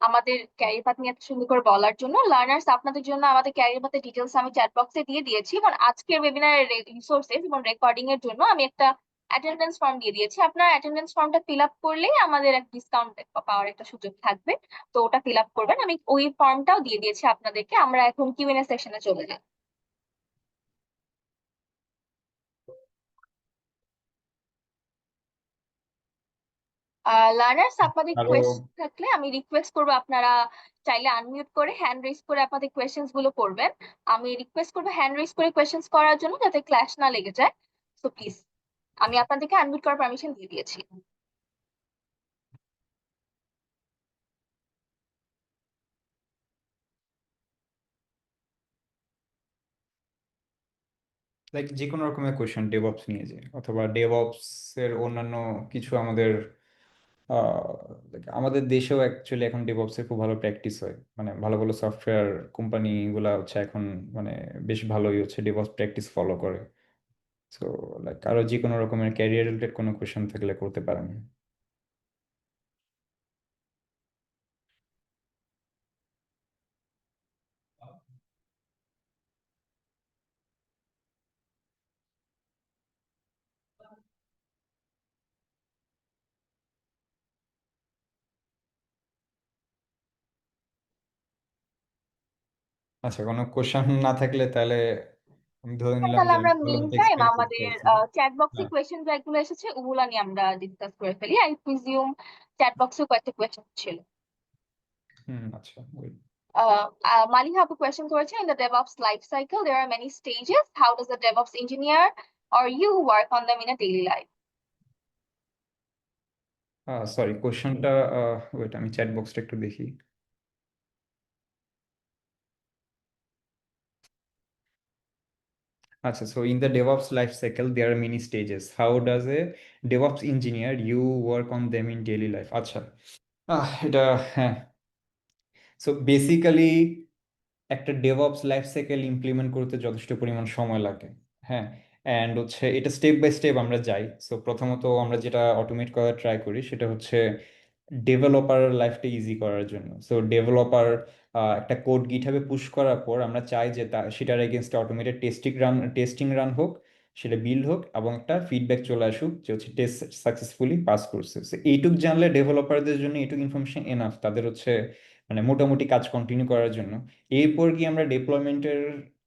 আমাদের ক্যারিয়ার পাথ নিয়ে এত সুন্দর করে বলার জন্য। লার্নার্স, আপনাদের জন্য আমাদের ক্যারিয়ার পাথের ডিটেলস আমি চ্যাট বক্সে দিয়ে দিয়েছি, এবং আজকের ওয়েবিনারের রিসোর্সেস এবং রেকর্ডিং এর জন্য আমি একটা অ্যাটেন্ডেন্স ফর্ম দিয়ে দিয়েছি। আপনার অ্যাটেন্ডেন্স ফর্মটা ফিল আপ করলেই আমাদের একটা ডিসকাউন্ট পাওয়ার একটা সুযোগ থাকবে। তো ওটা ফিল আপ করবেন, আমি ওই ফর্মটাও দিয়ে দিয়েছি আপনাদেরকে। আমরা এখন কিউএনএ সেশনে চলে যাই। লার্নার্স, আপনাদের আরো কোয়েশ্চেন থাকলে আমি রিকোয়েস্ট করবো আপনারা চাইলে আনমিউট করে হ্যান্ড রেজ করে আপনাদের কোয়েশ্চেন্স গুলো করবেন। আমি রিকোয়েস্ট করবো হ্যান্ড রেজ করে কোয়েশ্চেন্স করার জন্য, যাতে ক্লাস না লেগে যায়। সো প্লিজ, আমি আপনাদেরকে আনমিউট করার পারমিশন দিয়ে দিয়েছি। লাইক যে কোনো রকমের কোয়েশ্চেন ডেভঅপস নিয়ে যে, অথবা ডেভঅপস এর অন্যান্য কিছু আমাদের like আমাদের দেশেও অ্যাকচুয়ালি এখন ডেভঅপস এর খুব ভালো প্র্যাকটিস হয়, মানে ভালো ভালো সফটওয়্যার কোম্পানি গুলা হচ্ছে এখন মানে বেশ ভালোই হচ্ছে ডেভঅপস প্র্যাকটিস ফলো করে। সো লাইক আরো যে কোনো রকমের ক্যারিয়ার রিলেটেড কোনো কোয়েশ্চেন থাকলে করতে পারেন। আচ্ছা, কোনো কোশ্চেন না থাকলে তাহলে আমি ধরে নিলাম তাহলে যে আমি আমরা ভালো মিন মতো টাইম এক্সপ্লেন করতে আমাদের পারছি। চ্যাট বক্সে হ্যাঁ। কোয়েশ্চেন যেগুলো এসেছে ওগুলা নিয়ে আমরা ডিসকাস করে ফেলি। আই প্রিজিউম চ্যাট বক্সে কয়েকটা কোয়েশ্চেন ছিল। আচ্ছা, ওই Maliha have a question করেছে, in the DevOps life cycle there are many stages. How does the DevOps engineer or you work on them in a daily life? Sorry, কোশ্চেনটা ওইটা আমি চ্যাট বক্সটা একটু দেখি। আচ্ছা, so in the DevOps life cycle there are many stages. How does a DevOps engineer you work on them in daily life? আচ্ছা, এটা, হ্যাঁ, সো বেসিক্যালি একটা ডেভঅপস লাইফ সাইকেল ইমপ্লিমেন্ট করতে যথেষ্ট পরিমাণ সময় লাগে। হ্যাঁ, অ্যান্ড হচ্ছে এটা স্টেপ বাই স্টেপ আমরা যাই। সো প্রথমত আমরা যেটা অটোমেট করার ট্রাই করি সেটা হচ্ছে ডেভেলপার লাইফটা ইজি করার জন্য। সো ডেভেলপার একটা কোড গিটহাবে পুশ করার পর আমরা চাই যে সেটার এগেনস্টে অটোমেটেড টেস্টিং রান হোক, সেটা বিল্ড হোক এবং একটা ফিডব্যাক চলে আসুক যে হচ্ছে টেস্ট সাকসেসফুলি পাস করছে। সো এইটুক জানলে ডেভেলপারদের জন্য এইটুক ইনফরমেশন এনাফ তাদের হচ্ছে মানে মোটামুটি কাজ কন্টিনিউ করার জন্য। এরপর গিয়ে আমরা ডেপ্লয়মেন্টের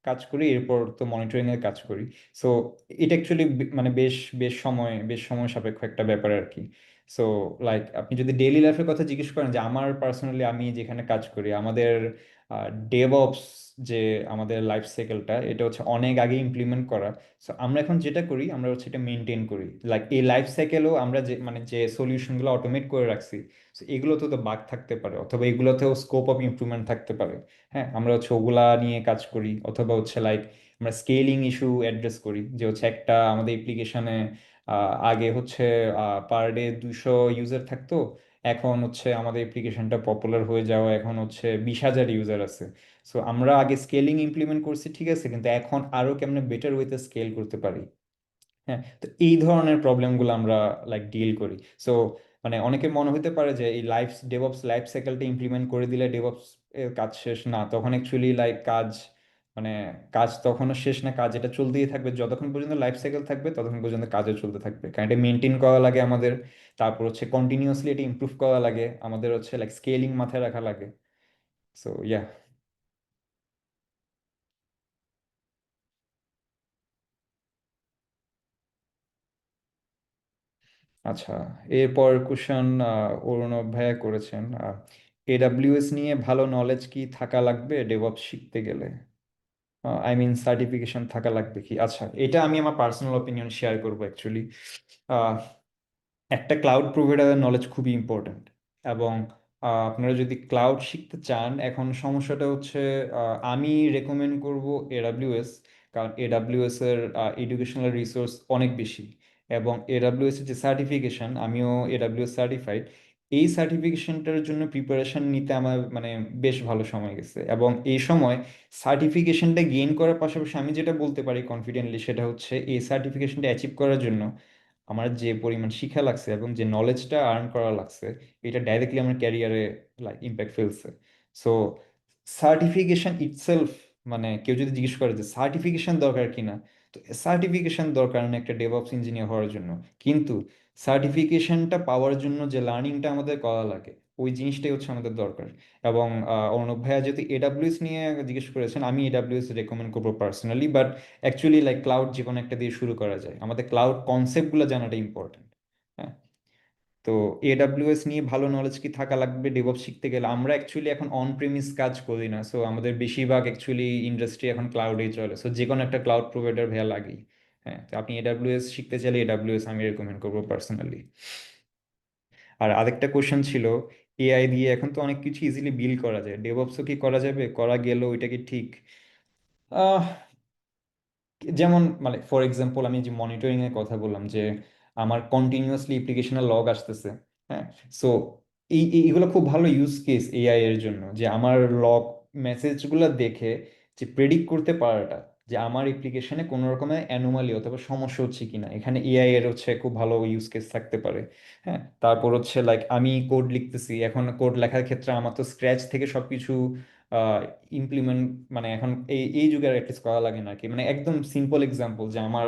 কাজ করি, এরপর তো মনিটরিং এর কাজ করি। সো এটা অ্যাকচুয়ালি মানে বেশ সময় সাপেক্ষ একটা ব্যাপার আর কি। সো লাইক আপনি যদি ডেইলি লাইফের কথা জিজ্ঞেস করেন, যে আমার পার্সোনালি আমি যেখানে কাজ করি আমাদের ডেভঅপস যে আমাদের লাইফ সাইকেলটা এটা হচ্ছে অনেক আগে ইমপ্লিমেন্ট করা। সো আমরা এখন যেটা করি আমরা হচ্ছে এটা মেনটেন করি। লাইক এই লাইফ সাইকেলেও আমরা যে মানে যে সলিউশনগুলো অটোমেট করে রাখছি, সো এগুলোতেও তো বাগ থাকতে পারে অথবা এগুলোতেও স্কোপ অফ ইমপ্রুভমেন্ট থাকতে পারে। হ্যাঁ, আমরা হচ্ছে ওগুলা নিয়ে কাজ করি। অথবা হচ্ছে লাইক আমরা স্কেলিং ইস্যু অ্যাড্রেস করি, যে হচ্ছে একটা আমাদের অ্যাপ্লিকেশনে আগে হচ্ছে পার ডে 200 ইউজার থাকতো, এখন হচ্ছে আমাদের অ্যাপ্লিকেশনটা পপুলার হয়ে যাওয়া এখন হচ্ছে 20,000 ইউজার আছে। সো আমরা আগে স্কেলিং ইমপ্লিমেন্ট করছি ঠিক আছে, কিন্তু এখন আরো কেমনে বেটার ওয়েতে স্কেল করতে পারি। হ্যাঁ, তো এই ধরনের প্রবলেমগুলো আমরা লাইক ডিল করি। সো মানে অনেকের মনে হতে পারে যে এই ডেভঅপস লাইফ সাইকেলটা ইমপ্লিমেন্ট করে দিলে ডেভঅপস এর কাজ শেষ না, তখন অ্যাকচুয়ালি লাইক মানে কাজ তখনও শেষ না, কাজ এটা চলতেই থাকবে যতক্ষণ পর্যন্ত লাইফ সাইকেল থাকবে, ততক্ষণ পর্যন্ত কাজও চলতে থাকবে, কারণ এটা মেনটেন করা লাগে আমাদের। তারপর হচ্ছে কন্টিনিউয়াসলি এটা ইমপ্রুভ করা লাগে আমাদের, হচ্ছে লাইক স্কেলিং মাথায় রাখা লাগে। So yeah. আচ্ছা, এরপর কোশ্চেন অরুণব ভাইয়া করেছেন, এডাব্লিউএস নিয়ে ভালো নলেজ কি থাকা লাগবে ডেভঅপস শিখতে গেলে? আই মিন সার্টিফিকেশন থাকা লাগবে কি? আচ্ছা, এটা আমি আমার পার্সোনাল অপিনিয়ন শেয়ার করবো অ্যাকচুয়ালি। একটা ক্লাউড প্রোভাইডারের নলেজ খুবই ইম্পর্ট্যান্ট। এবং আপনারা যদি ক্লাউড শিখতে চান, এখন সমস্যাটা হচ্ছে আমি রেকমেন্ড করব এডাব্লিউএস, কারণ এডাব্লিউএস এর এডুকেশনাল রিসোর্স অনেক বেশি। এবং এডাব্লিউএস এর যে সার্টিফিকেশন, আমিও এডাব্লিউএস সার্টিফাইড, এই সার্টিফিকেশনটার জন্য প্রিপারেশন নিতে আমার মানে বেশ ভালো সময় গেছে। এবং এই সময় সার্টিফিকেশনটা গেইন করার পাশাপাশি আমি যেটা বলতে পারি কনফিডেন্টলি সেটা হচ্ছে এই সার্টিফিকেশনটা অ্যাচিভ করার জন্য আমার যে পরিমাণ শিক্ষা লাগছে এবং যে নলেজটা আর্ন করা লাগছে, এটা ডাইরেক্টলি আমার ক্যারিয়ারে লাইক ইম্প্যাক্ট ফেলছে। সো সার্টিফিকেশন ইটসেলফ, মানে কেউ যদি জিজ্ঞেস করে যে সার্টিফিকেশন দরকার কিনা, তো সার্টিফিকেশন দরকার না একটা ডেভঅপস ইঞ্জিনিয়ার হওয়ার জন্য, কিন্তু সার্টিফিকেশনটা পাওয়ার জন্য যে লার্নিংটা আমাদের করা লাগে ওই জিনিসটাই হচ্ছে আমাদের দরকার। এবং অর্ণব ভাইয়া যদি এডাব্লিউএস নিয়ে জিজ্ঞেস করেছেন, আমি এডাব্লিউএস রেকমেন্ড করবো personally, but actually like cloud যে কোনো একটা দিয়ে শুরু করা যায়, আমাদের ক্লাউড কনসেপ্টগুলো জানাটা ইম্পর্টেন্ট। হ্যাঁ, তো এডাব্লিউএস নিয়ে ভালো নলেজ কি থাকা লাগবে ডেভঅপস শিখতে গেলে? আমরা অ্যাকচুয়ালি এখন অন প্রিমিস কাজ করি না, সো আমাদের বেশিরভাগ অ্যাকচুয়ালি ইন্ডাস্ট্রি এখন ক্লাউডেই চলে, সো যে কোনো একটা ক্লাউড প্রোভাইডার ভাইয়া লাগেই। হ্যাঁ, তো আপনি এডাব্লিউএস শিখতে চাইলে এডাব্লিউএস আমি রেকমেন্ড করবো পার্সোনালি। আর আরেকটা কোশ্চেন ছিল, এআই দিয়ে এখন তো অনেক কিছু ইজিলি বিল করা যায়, ডেভঅপসও কি করা যাবে, করা গেলেও এটা কি ঠিক? আহ যেমন মানে ফর এক্সাম্পল আমি যে মনিটরিং এর কথা বললাম, যে আমার কন্টিনিউয়াসলি অ্যাপ্লিকেশনের লগ আসতেছে। হ্যাঁ, সো এইগুলো খুব ভালো ইউজ কেস এআই এর জন্য, যে আমার লগ মেসেজগুলো দেখে যে প্রেডিক্ট করতে পারাটা যে আমার অ্যাপ্লিকেশনে কোনো রকমের অ্যানোমালি অথবা সমস্যা হচ্ছে কিনা, এখানে এআই এর হচ্ছে খুব ভালো ইউজ কেস থাকতে পারে। হ্যাঁ, তারপর হচ্ছে লাইক আমি কোড লিখতেছি, এখন কোড লেখার ক্ষেত্রে আমার তো স্ক্র্যাচ থেকে সবকিছু ইমপ্লিমেন্ট, মানে এখন এই এই যুগে অ্যাটলিস্ট করা লাগে না আর কি। মানে একদম সিম্পল এক্সাম্পল যে আমার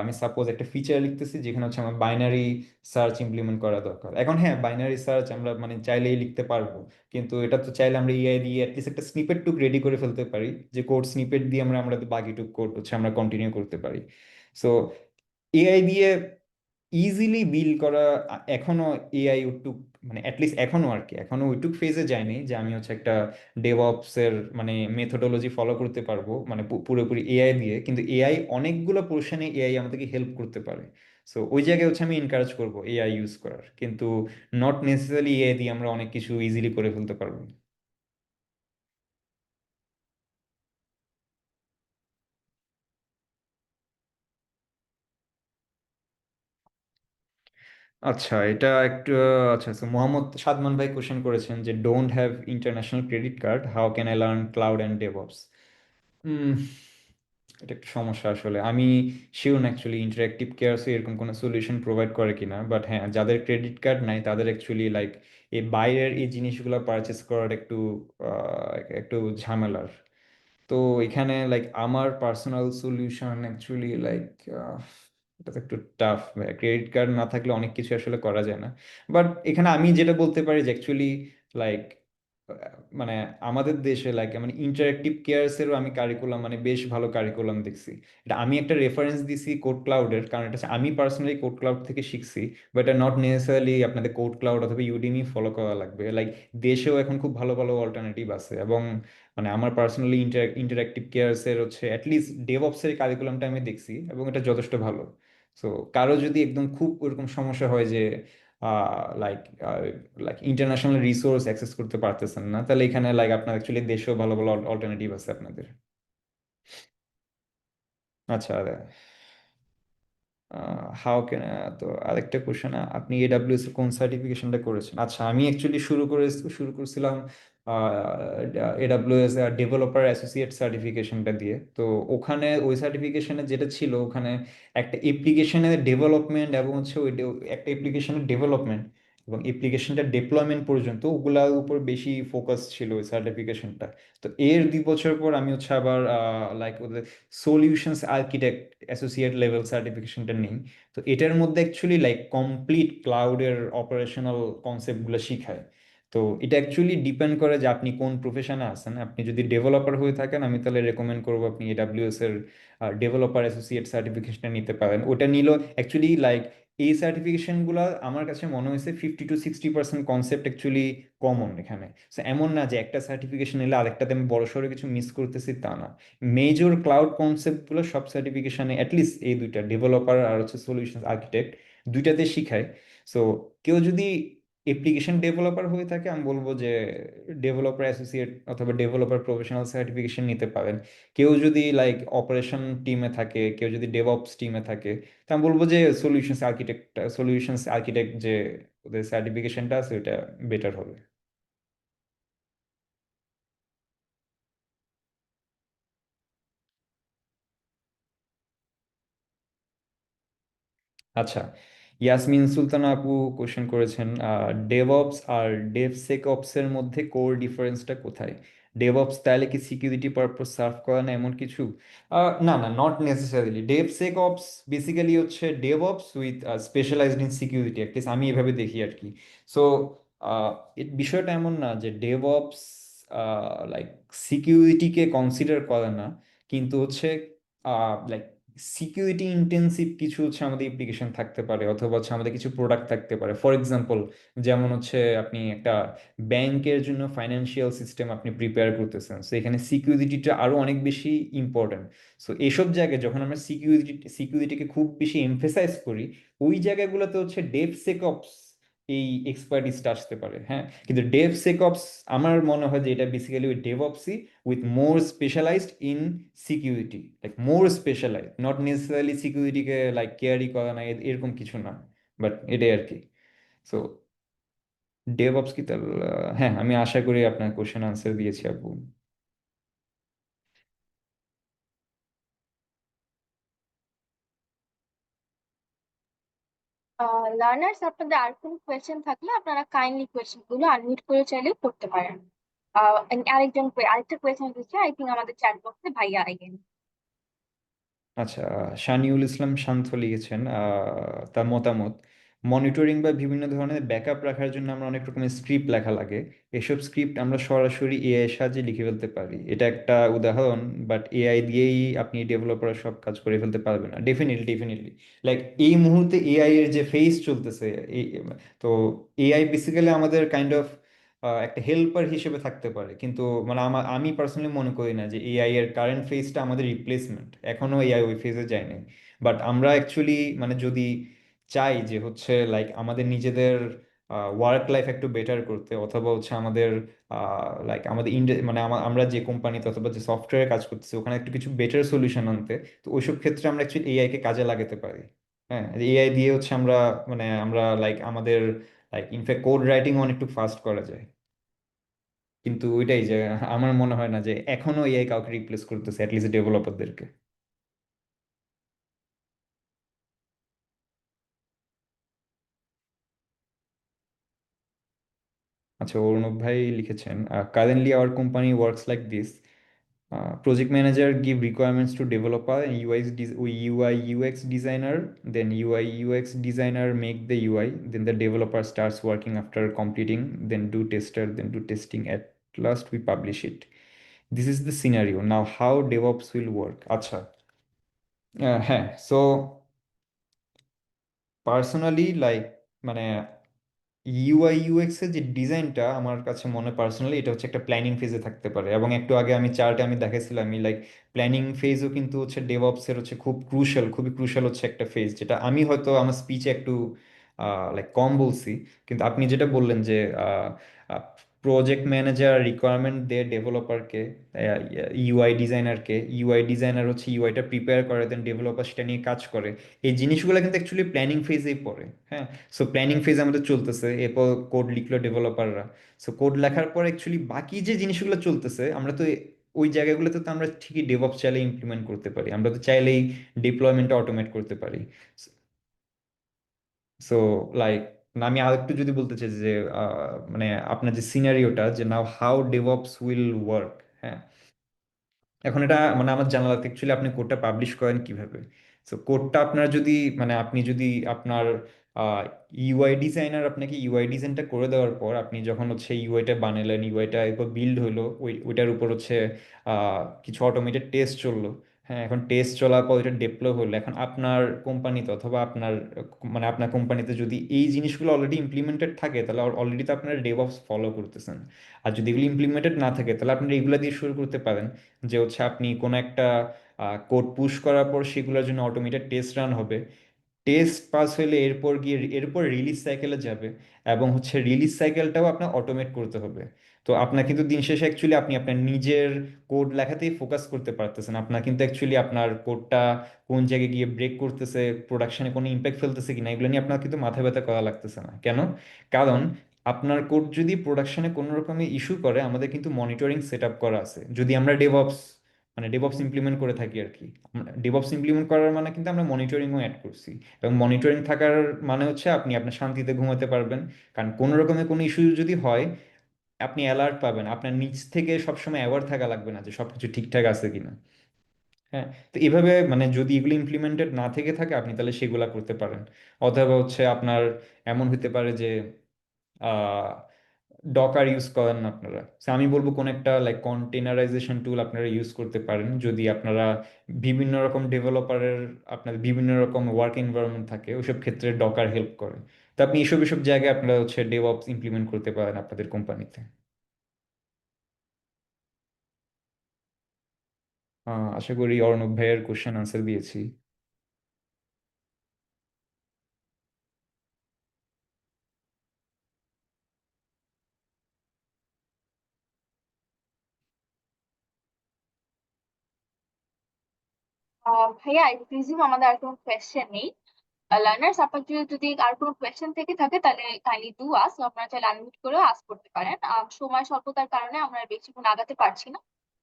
আমি সাপোজ একটা ফিচার লিখতেছি যেখানে হচ্ছে আমার বাইনারি সার্চ ইমপ্লিমেন্ট করা দরকার। এখন হ্যাঁ, বাইনারি সার্চ আমরা মানে চাইলেই লিখতে পারবো, কিন্তু এটা তো চাইলে আমরা এআই দিয়ে অ্যাটলিস্ট একটা স্নিপেট টুক রেডি করে ফেলতে পারি, যে কোড স্নিপেট দিয়ে আমরা আমাদের বাকিটুক কোড হচ্ছে আমরা কন্টিনিউ করতে পারি। সো এআই দিয়ে ইজিলি বিল করা এখনো এআই ওইটুক, মানে অ্যাটলিস্ট এখনো আর কি, এখনো ওইটুক ফেজে যায়নি যে আমি হচ্ছে একটা ডেভঅপস এর মানে মেথোডোলজি ফলো করতে পারবো মানে পুরোপুরি এআই দিয়ে। কিন্তু এআই অনেকগুলো পোর্শনে এআই আমাদেরকে হেল্প করতে পারে। সো ওই জায়গায় হচ্ছে আমি এনকারেজ করবো এআই ইউজ করার, কিন্তু নট নেসেসারি এআই দিয়ে আমরা অনেক কিছু ইজিলি করে ফেলতে পারবো। আচ্ছা, এটা একটু আচ্ছা, তো মোহাম্মদ সাদমান ভাই কোশ্চেন করেছেন যে don't have international credit card, how can I learn cloud and DevOps. এটা একটা সমস্যা আসলে। আমি শিওর না অ্যাকচুয়ালি ইন্টারঅ্যাক্টিভ কেয়ারস এরকম কোনো সলিউশন প্রোভাইড করে কিনা, বাট হ্যাঁ, যাদের ক্রেডিট কার্ড নাই তাদের অ্যাকচুয়ালি লাইক এই বাইরের এই জিনিসগুলো পারচেস করার একটু একটু ঝামেলার। তো এখানে লাইক আমার পার্সোনাল সলিউশন অ্যাকচুয়ালি লাইক এটা তো একটু টাফ। ক্রেডিট কার্ড না থাকলে অনেক কিছু আসলে করা যায় না। বাট এখানে আমি যেটা বলতে পারি যে অ্যাকচুয়ালি লাইক মানে আমাদের দেশে লাইক মানে ইন্টারেক্টিভ কেয়ারসেরও আমি কারিকুলাম মানে বেশ ভালো কারিকুলাম দেখছি। এটা আমি একটা রেফারেন্স দিছি কোড ক্লাউডের, কারণ এটা হচ্ছে আমি পার্সোনালি কোড ক্লাউড থেকে শিখছি। বাট এটা নট নেসেসারিলি আপনাদের কোড ক্লাউড অথবা ইউডিমি ফলো করা লাগবে। লাইক দেশেও এখন খুব ভালো ভালো অল্টারনেটিভ আছে, এবং মানে আমার পার্সোনালি ইন্টারেক্টিভ কেয়ারসের হচ্ছে অ্যাটলিস্ট ডেভঅপসের কারিকুলামটা আমি দেখছি এবং এটা যথেষ্ট ভালো। সো কারো যদি একদম খুব ওরকম সমস্যা হয় যে like like international resource access করতে পারতেছেন না, তাহলে এখানে লাইক আপনার অ্যাকচুয়ালি দেশেও ভালো ভালো অল্টারনেটিভ আছে আপনাদের। আচ্ছা, হাউ ক্যান, তো আরেকটা কোশ্চেন, আপনি এডাব্লিউএস এর কোন সার্টিফিকেশনটা করেছেন? আচ্ছা, আমি অ্যাকচুয়ালি শুরু করেছিলাম এডাব্লিউএস ডেভেলপার অ্যাসোসিয়েট সার্টিফিকেশনটা দিয়ে। তো ওখানে ওই সার্টিফিকেশনে যেটা ছিল, ওখানে একটা অ্যাপ্লিকেশনের ডেভেলপমেন্ট এবং হচ্ছে একটা অ্যাপ্লিকেশনের ডেভেলপমেন্ট এবং অ্যাপ্লিকেশনটা ডেপ্লয়মেন্ট পর্যন্ত ওগুলার উপর বেশি ফোকাস ছিল ওই সার্টিফিকেশনটা। তো এর 2 বছর পর আমি হচ্ছে আবার লাইক ওদের সলিউশনস আর্কিটেক্ট অ্যাসোসিয়েট লেভেল সার্টিফিকেশনটা নেই। তো এটার মধ্যে অ্যাকচুয়ালি লাইক কমপ্লিট ক্লাউডের অপারেশনাল কনসেপ্টগুলো শিখায়। তো এটা অ্যাকচুয়ালি ডিপেন্ড করে যে আপনি কোন প্রফেশনে আছেন। আপনি যদি ডেভেলপার হয়ে থাকেন, আমি তাহলে রেকমেন্ড করবো আপনি এডাব্লিউএস এর ডেভেলপার অ্যাসোসিয়েট সার্টিফিকেশনটা নিতে পারেন। ওটা নিলেও অ্যাকচুয়ালি লাইক এই সার্টিফিকেশনগুলো আমার কাছে মনে হয়েছে 50 to 60% কনসেপ্ট অ্যাকচুয়ালি কমন এখানে। So, এমন না যে একটা সার্টিফিকেশন নিলে আরেকটাতে আমি বড়সড় কিছু মিস করতেছি, তা না। মেজর ক্লাউড কনসেপ্টগুলো সব সার্টিফিকেশনে অ্যাটলিস্ট এই দুইটা ডেভেলপার আর হচ্ছে সলিউশন আর্কিটেক্ট দুইটাতে শিখায়। সো কেউ যদি অ্যাপ্লিকেশন ডেভেলপার হয়ে থাকে, আমি বলবো যে ডেভেলপার অ্যাসোসিয়েট অথবা ডেভেলপার প্রফেশনাল সার্টিফিকেশন নিতে পারেন। কেউ যদি লাইক অপারেশন টিমে থাকে, কেউ যদি ডেভঅপস টিমে থাকে, তা আমি বলবো যে সলিউশনস আর্কিটেক্ট যে ওদের সার্টিফিকেশনটা আছে ওটা বেটার হবে। আচ্ছা, ইয়াসমিন সুলতানা আপু কোশ্চেন করেছেন ডেভঅপস আর ডেভসেকঅপস এর মধ্যে কোর ডিফারেন্সটা কোথায়? ডেভঅপস তাহলে কি সিকিউরিটি পারপোজ সার্ভ করে না এমন কিছু? না না, নট নেসেসারিলি। ডেভসেকঅপস বেসিক্যালি হচ্ছে DevOps with specialized in security, at least আমি এভাবে দেখি আর কি। সো বিষয়টা এমন না যে ডেভঅপস লাইক সিকিউরিটিকে কনসিডার করে না, কিন্তু হচ্ছে লাইক সিকিউরিটি ইন্টেন্সিভ কিছু হচ্ছে আমাদের অ্যাপ্লিকেশন থাকতে পারে, অথবা হচ্ছে আমাদের কিছু প্রোডাক্ট থাকতে পারে। ফর এক্সাম্পল, যেমন হচ্ছে আপনি একটা ব্যাংকের জন্য ফাইন্যান্সিয়াল সিস্টেম আপনি প্রিপেয়ার করতেছেন, সো এখানে সিকিউরিটিটা আরো অনেক বেশি ইম্পর্টেন্ট। সো এসব জায়গায় যখন আমরা সিকিউরিটিকে খুব বেশি এমফেসাইজ করি, ওই জায়গাগুলোতে হচ্ছে ডেভসেকঅপস এই এক্সপার্টিসটা আসতে পারে। হ্যাঁ, কিন্তু ডেভসেকঅপস আমার মনে হয় যে এটা বেসিক্যালি ওই ডেভঅপসই with more specialized in security, like more specialized, not necessarily security K like carry করা না এরকম কিছু না, বাট এটাই আর কি। সো ডেভঅপস কি তার হ্যাঁ, আমি আশা করি আপনার কোশ্চেন আনসার দিয়েছি আপু। লার্নার্স, আপনাদের আর কোনো কোয়েশ্চেন থাকলে আপনারা কাইন্ডলি কোয়েশ্চেন গুলো আনমিউট করে চাইলে করতে পারেন। আরেকটা কোয়েশ্চেন দিচ্ছে, আই থিঙ্ক আমাদের চ্যাট বক্সে ভাইয়া আইগেন। আচ্ছা, শানিউল ইসলাম শান্ত লিখেছেন তার মতামত: মনিটরিং বা বিভিন্ন ধরনের ব্যাকআপ রাখার জন্য আমরা অনেক রকমের স্ক্রিপ্ট লেখা লাগে। এসব স্ক্রিপ্ট আমরা সরাসরি এআই এর সাহায্যে লিখে ফেলতে পারি, এটা একটা উদাহরণ। বাট এআই দিয়েই আপনি ডেভেলপাররা সব কাজ করে ফেলতে পারবে না। ডেফিনেটলি ডেফিনেটলি, লাইক এই মুহূর্তে এআই এর যে ফেজ চলতেছে, এই তো এআই বেসিক্যালি আমাদের কাইন্ড অফ একটা হেল্পার হিসেবে থাকতে পারে, কিন্তু মানে আমি পার্সোনালি মনে করি না যে এআই এর কারেন্ট ফেজটা আমাদের রিপ্লেসমেন্ট। এখনো এআই ওই ফেজে যায়নি। বাট আমরা অ্যাকচুয়ালি মানে যদি চাই যে হচ্ছে লাইক আমাদের নিজেদের ওয়ার্ক লাইফ একটু বেটার করতে, অথবা হচ্ছে আমাদের লাইক আমাদের মানে আমরা যে কোম্পানিতে অথবা যে সফটওয়্যারে কাজ করতেছি ওখানে একটু কিছু বেটার সলিউশন আনতে, তো ওইসব ক্ষেত্রে আমরা অ্যাকচুয়ালি এআই কে কাজে লাগাতে পারি। হ্যাঁ, এআই দিয়ে হচ্ছে আমরা মানে আমরা লাইক আমাদের লাইক ইনফ্যাক্ট কোড রাইটিং অনেকটু ফাস্ট করা যায়। কিন্তু ওইটাই যে আমার মনে হয় না যে এখনো এআই কাউকে রিপ্লেস করতেছে, অ্যাটলিস্ট ডেভেলপারদেরকে। আচ্ছা, অর্ণব ভাই লিখেছেন: currently hour company works like this, project manager give requirements to developer and UI UX designer, then UI UX designer make the UI, then the developer starts working after completing, then do tester, then do testing, at last we publish it. This is the scenario. Now how DevOps will work? আচ্ছা, হ্যাঁ, সো পার্সোনালি লাইক মানে ইউআই ইউএক্স এর যে ডিজাইনটা আমার কাছে মনে পার্সোনালি এটা হচ্ছে একটা প্ল্যানিং ফেজে থাকতে পারে। এবং একটু আগে আমি চার্টে আমি দেখাইছিলাম, আমি লাইক প্ল্যানিং ফেজও কিন্তু হচ্ছে ডেভঅপস এর হচ্ছে খুব ক্রুশাল, খুবই ক্রুশাল হচ্ছে একটা ফেজ, যেটা আমি হয়তো আমার স্পিচে একটু লাইক কম বলছি। কিন্তু আপনি যেটা বললেন যে প্রজেক্ট ম্যানেজার রিকোয়ারমেন্ট দেয় ডেভেলপারকে, ইউআই ডিজাইনারকে, ইউআই ডিজাইনার হচ্ছে ইউআইটা প্রিপেয়ার করে, দেন ডেভেলপার সেটা নিয়ে কাজ করে। এই জিনিসগুলো কিন্তু অ্যাকচুয়ালি প্ল্যানিং ফেজেই পড়ে। হ্যাঁ, সো প্ল্যানিং ফেজ আমাদের চলতেছে, এরপর কোড লিখলো ডেভেলপাররা। সো কোড লেখার পর অ্যাকচুয়ালি বাকি যে জিনিসগুলো চলতেছে আমরা তো ওই জায়গাগুলোতে তো আমরা ঠিকই ডেভঅপস চাইলে ইমপ্লিমেন্ট করতে পারি, আমরা তো চাইলেই ডিপ্লয়মেন্টটা অটোমেট করতে পারি। সো লাইক আমি আরেকটু যদি বলতে চাই যে মানে আপনার যে সিনারিওটা যে নাও হাউ ডেভঅপস উইল ওয়ার্ক। হ্যাঁ, এখন এটা মানে আমার জানা লাগবে অ্যাকচুয়ালি আপনি কোডটা পাবলিশ করেন কিভাবে। সো কোডটা আপনার যদি মানে আপনি যদি আপনার ইউআই ডিজাইনার আপনাকে ইউআই ডিজাইনটা করে দেওয়ার পর আপনি যখন হচ্ছে ইউআইটা বানালেন, ইউআইটা এরপর বিল্ড হলো, ওইটার উপর হচ্ছে কিছু অটোমেটেড টেস্ট চললো। হ্যাঁ, এখন টেস্ট চলার পর এটা ডেপ্লয় হলো, এখন আপনার কোম্পানিতে অথবা আপনার মানে আপনার কোম্পানিতে যদি এই জিনিসগুলো অলরেডি ইমপ্লিমেন্টেড থাকে তাহলে অলরেডি তো আপনারা ডেভঅপস ফলো করতেছেন। আর যদি এগুলো ইমপ্লিমেন্টেড না থাকে তাহলে আপনি এগুলো দিয়ে শুরু করতে পারেন, যে হচ্ছে আপনি কোনো একটা কোড পুশ করার পর সেগুলোর জন্য অটোমেটেড টেস্ট রান হবে। টেস্ট পাস হলে এরপর গিয়ে এরপর রিলিজ সাইকেলে যাবে, এবং হচ্ছে রিলিজ সাইকেলটাও আপনার অটোমেট করতে হবে। তো আপনার কিন্তু দিন শেষে অ্যাকচুয়ালি আপনি আপনার নিজের কোড লেখাতেই ফোকাস করতে পারতেছেন। আপনার কিন্তু অ্যাকচুয়ালি আপনার কোডটা কোন জায়গায় গিয়ে ব্রেক করতেছে, প্রোডাকশনে কোনো ইম্প্যাক্ট ফেলতেছে কিনা, এগুলো নিয়ে আপনার কিন্তু মাথা ব্যথা করা লাগতেছে না। কেন? কারণ আপনার কোড যদি প্রোডাকশনে কোনো রকমের ইস্যু করে আমাদের কিন্তু মনিটরিং সেট আপ করা আছে, যদি আমরা ডেভঅপস মানে ডেভঅপস ইমপ্লিমেন্ট করে থাকি আর কি। ডেভঅপস ইমপ্লিমেন্ট করার মানে কিন্তু আমরা মনিটরিংও অ্যাড করছি। এবং মনিটরিং থাকার মানে হচ্ছে আপনি আপনার শান্তিতে ঘুমাতে পারবেন, কারণ কোনো রকমের কোনো ইস্যু যদি হয় আপনি অ্যালার্ট পাবেন, আপনার নিচ থেকে সবসময় অ্যাওয়ার থাকা লাগবে না যে সবকিছু ঠিকঠাক আছে কিনা। হ্যাঁ, তো এইভাবে মানে যদি এগুলো ইমপ্লিমেন্টেড না থেকে থাকে আপনি তাহলে সেগুলা করতে পারেন। অথবা হচ্ছে আপনার এমন হতে পারে যে ডকার ইউজ করেন না আপনারা, So আমি বলবো কোন একটা লাইক কন্টেনারাইজেশন টুল আপনারা ইউজ করতে পারেন, যদি আপনারা বিভিন্ন রকম ডেভেলপারের আপনাদের বিভিন্ন রকম ওয়ার্ক এনভায়রনমেন্ট থাকে, ওইসব ক্ষেত্রে ডকার হেল্প করে। তো আপনি এসব এসব জায়গায় আপনারা হচ্ছে ডেভঅপস ইমপ্লিমেন্ট করতে পারেন আপনাদের কোম্পানিতে। আশা করি অর্ণব ভাইয়ের কোশ্চেন আনসার দিয়েছি। ভাইয়া আই প্রিজিউম আমাদের আর কোনো কোয়েশ্চেন নেই। লার্নার্স, আপনার যদি আর কোনো কোয়েশ্চেন থেকে থাকে তাহলে কাইন্ডলি ডু আস্ক, আপনারা চাইলে আনমিউট করেও আস্ক করতে পারেন। সময় স্বল্পতার কারণে আমরা আর বেশিক্ষণ আগাতে পারছি না,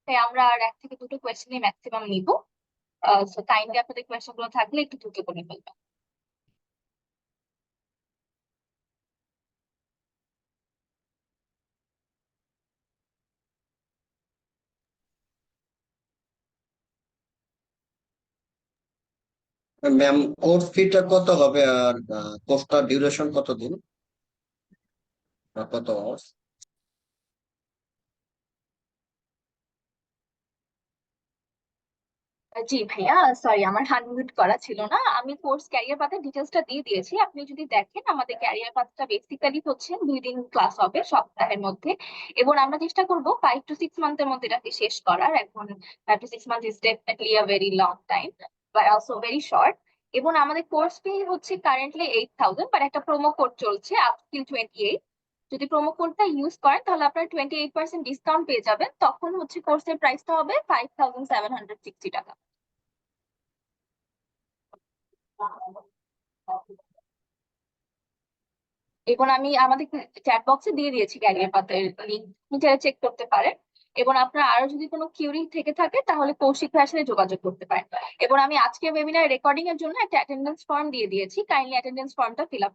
তাই আমরা আর এক থেকে দুটো কোয়েশ্চেনই ম্যাক্সিমাম নিব। সো কাইন্ডলি আপনাদের কোয়েশ্চেন গুলো থাকলে একটু দ্রুত করে ফেলবেন। ম্যাম, কোর্স ফিটা কত হবে আর কোর্সটার ডিউরেশন কত দিন বা কত hours? জি ভাইয়া, সরি আমার আনমিউট করা ছিল না। আমি কোর্স ক্যারিয়ার পাথের ডিটেলসটা দিয়ে দিয়েছি। আপনি যদি দেখেন, আমাদের ক্যারিয়ার পাথটা বেসিক্যালি হচ্ছে 2 দিন ক্লাস হবে সপ্তাহের মধ্যে, এবং আমরা চেষ্টা করব 5 to 6 মান্থের মধ্যে এটাকে শেষ করার। এখন 5 to 6 month is definitely a very long time, but also very short. এবং আমাদের কোর্স ফি হচ্ছে কারেন্টলি 8,000, বাট একটা প্রোমো কোড চলছে আপ টিল 28। যদি প্রোমো কোডটা ইউজ করেন তাহলে আপনার 28% ডিসকাউন্ট পেয়ে যাবেন। তখন হচ্ছে কোর্সের প্রাইসটা হবে 5,760 টাকা। এবং আমি আমাদের চ্যাট বক্সে দিয়ে দিয়েছি ক্যারিয়ার পাথের লিঙ্ক, নিচে চেক করতে পারেন। এবং আপনার আরো যদি কোনো কিউরি থেকে থাকে তাহলে কৌশিক ভাইয়ের সাথে যোগাযোগ করতে পারেন। এবং আমি আজকে ওয়েবিনার রেকর্ডিং এর জন্য একটা অ্যাটেন্ডেন্স ফর্ম দিয়ে দিয়েছি, কাইন্ডলি অ্যাটেন্ডেন্স ফর্মটা ফিল আপ।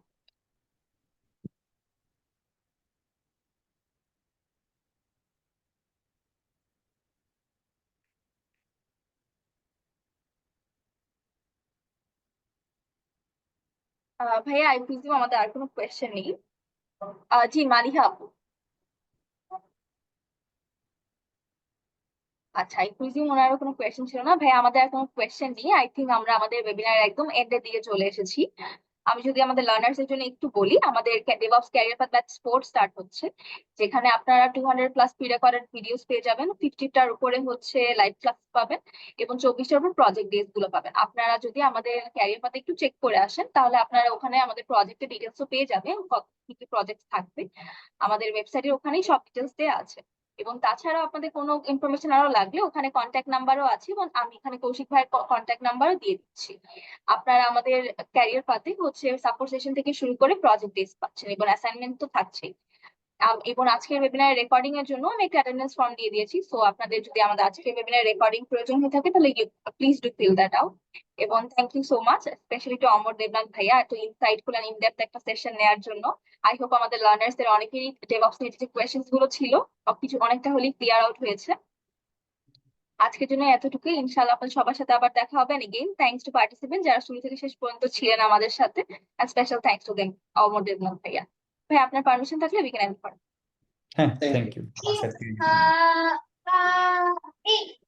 ভাইয়া, আই প্রিজিউম আমাদের আর কোনো কোয়েশ্চেন নেই। জি মালিহা আপু। আচ্ছা, আই প্রিজিউম ওনারও কোনো কোয়েশ্চেন ছিল না। ভাইয়া, আমাদের আর কোনো কোয়েশ্চেন নেই। আই থিঙ্ক আমরা আমাদের ওয়েবিনার একদম এন্ডের দিকে চলে এসেছি। আমি যদি আমাদের লার্নার্স এর জন্য একটু বলি, আমাদের DevOps career path batch sports start হচ্ছে, যেখানে আপনারা 200+ প্রি রেকর্ডেড ভিডিওস পেয়ে যাবেন, 50টার উপরে হচ্ছে লাইভ ক্লাস পাবেন, এবং 24টার উপর প্রজেক্ট ডেজ গুলো পাবেন। আপনারা যদি আমাদের ক্যারিয়ার পাথে একটু চেক করে আসেন তাহলে আপনারা ওখানে আমাদের প্রজেক্টের ডিটেলসও পেয়ে যাবেন, কি কি প্রজেক্ট থাকবে। আমাদের ওয়েবসাইটের ওখানেই সব ডিটেলস দেওয়া আছে। এবং তাছাড়া আপনাদের কোনো ইনফরমেশন আরো লাগলে ওখানে কন্ট্যাক্ট নাম্বারও আছে, এবং আমি এখানে কৌশিক ভাইয়ের কন্ট্যাক্ট নাম্বারও দিয়ে দিচ্ছি। আপনারা আমাদের ক্যারিয়ার পাথে হচ্ছে সাপোর্ট সেশন থেকে শুরু করে প্রজেক্ট বেস পাচ্ছেন, এবং অ্যাসাইনমেন্ট তো থাকছেই। এবং আজকের ওয়েবিনার রেকর্ডিং এর জন্য আমি একটা অ্যাটেন্ডেন্স ফর্ম দিয়ে দিয়েছি। সো আপনাদের যদি আমাদের আজকের ওয়েবিনার রেকর্ডিং প্রয়োজন হয়ে থাকে তাহলে please do fill that out. এবং thank you so much specially to Amar Debnath ভাইয়া এত ইনসাইটফুল এন্ড ইনডেপথ একটা সেশন নেওয়ার জন্য। আই হোপ আমাদের লার্নার্স দের অনেকেরই ডেভঅপস নিয়ে যে কোয়েশ্চেন্স গুলো ছিল সবকিছু অনেকটা হলেই ক্লিয়ার আউট হয়েছে। আজকের জন্য এতটুকুই। ইনশাআল্লাহ আপনাদের সবার সাথে আবার দেখা হবে। এগেইন থ্যাঙ্কস টু পার্টিসিপেন্ট যারা শুরু থেকে শেষ পর্যন্ত ছিলেন আমাদের সাথে, স্পেশাল থ্যাঙ্কস টু দেম, অমর দেবনাথ ভাইয়া। ভাই, আপনার পারমিশন থাকলে উই ক্যান এন্ড। হ্যাঁ, Thank থ্যাংক you. ইউ।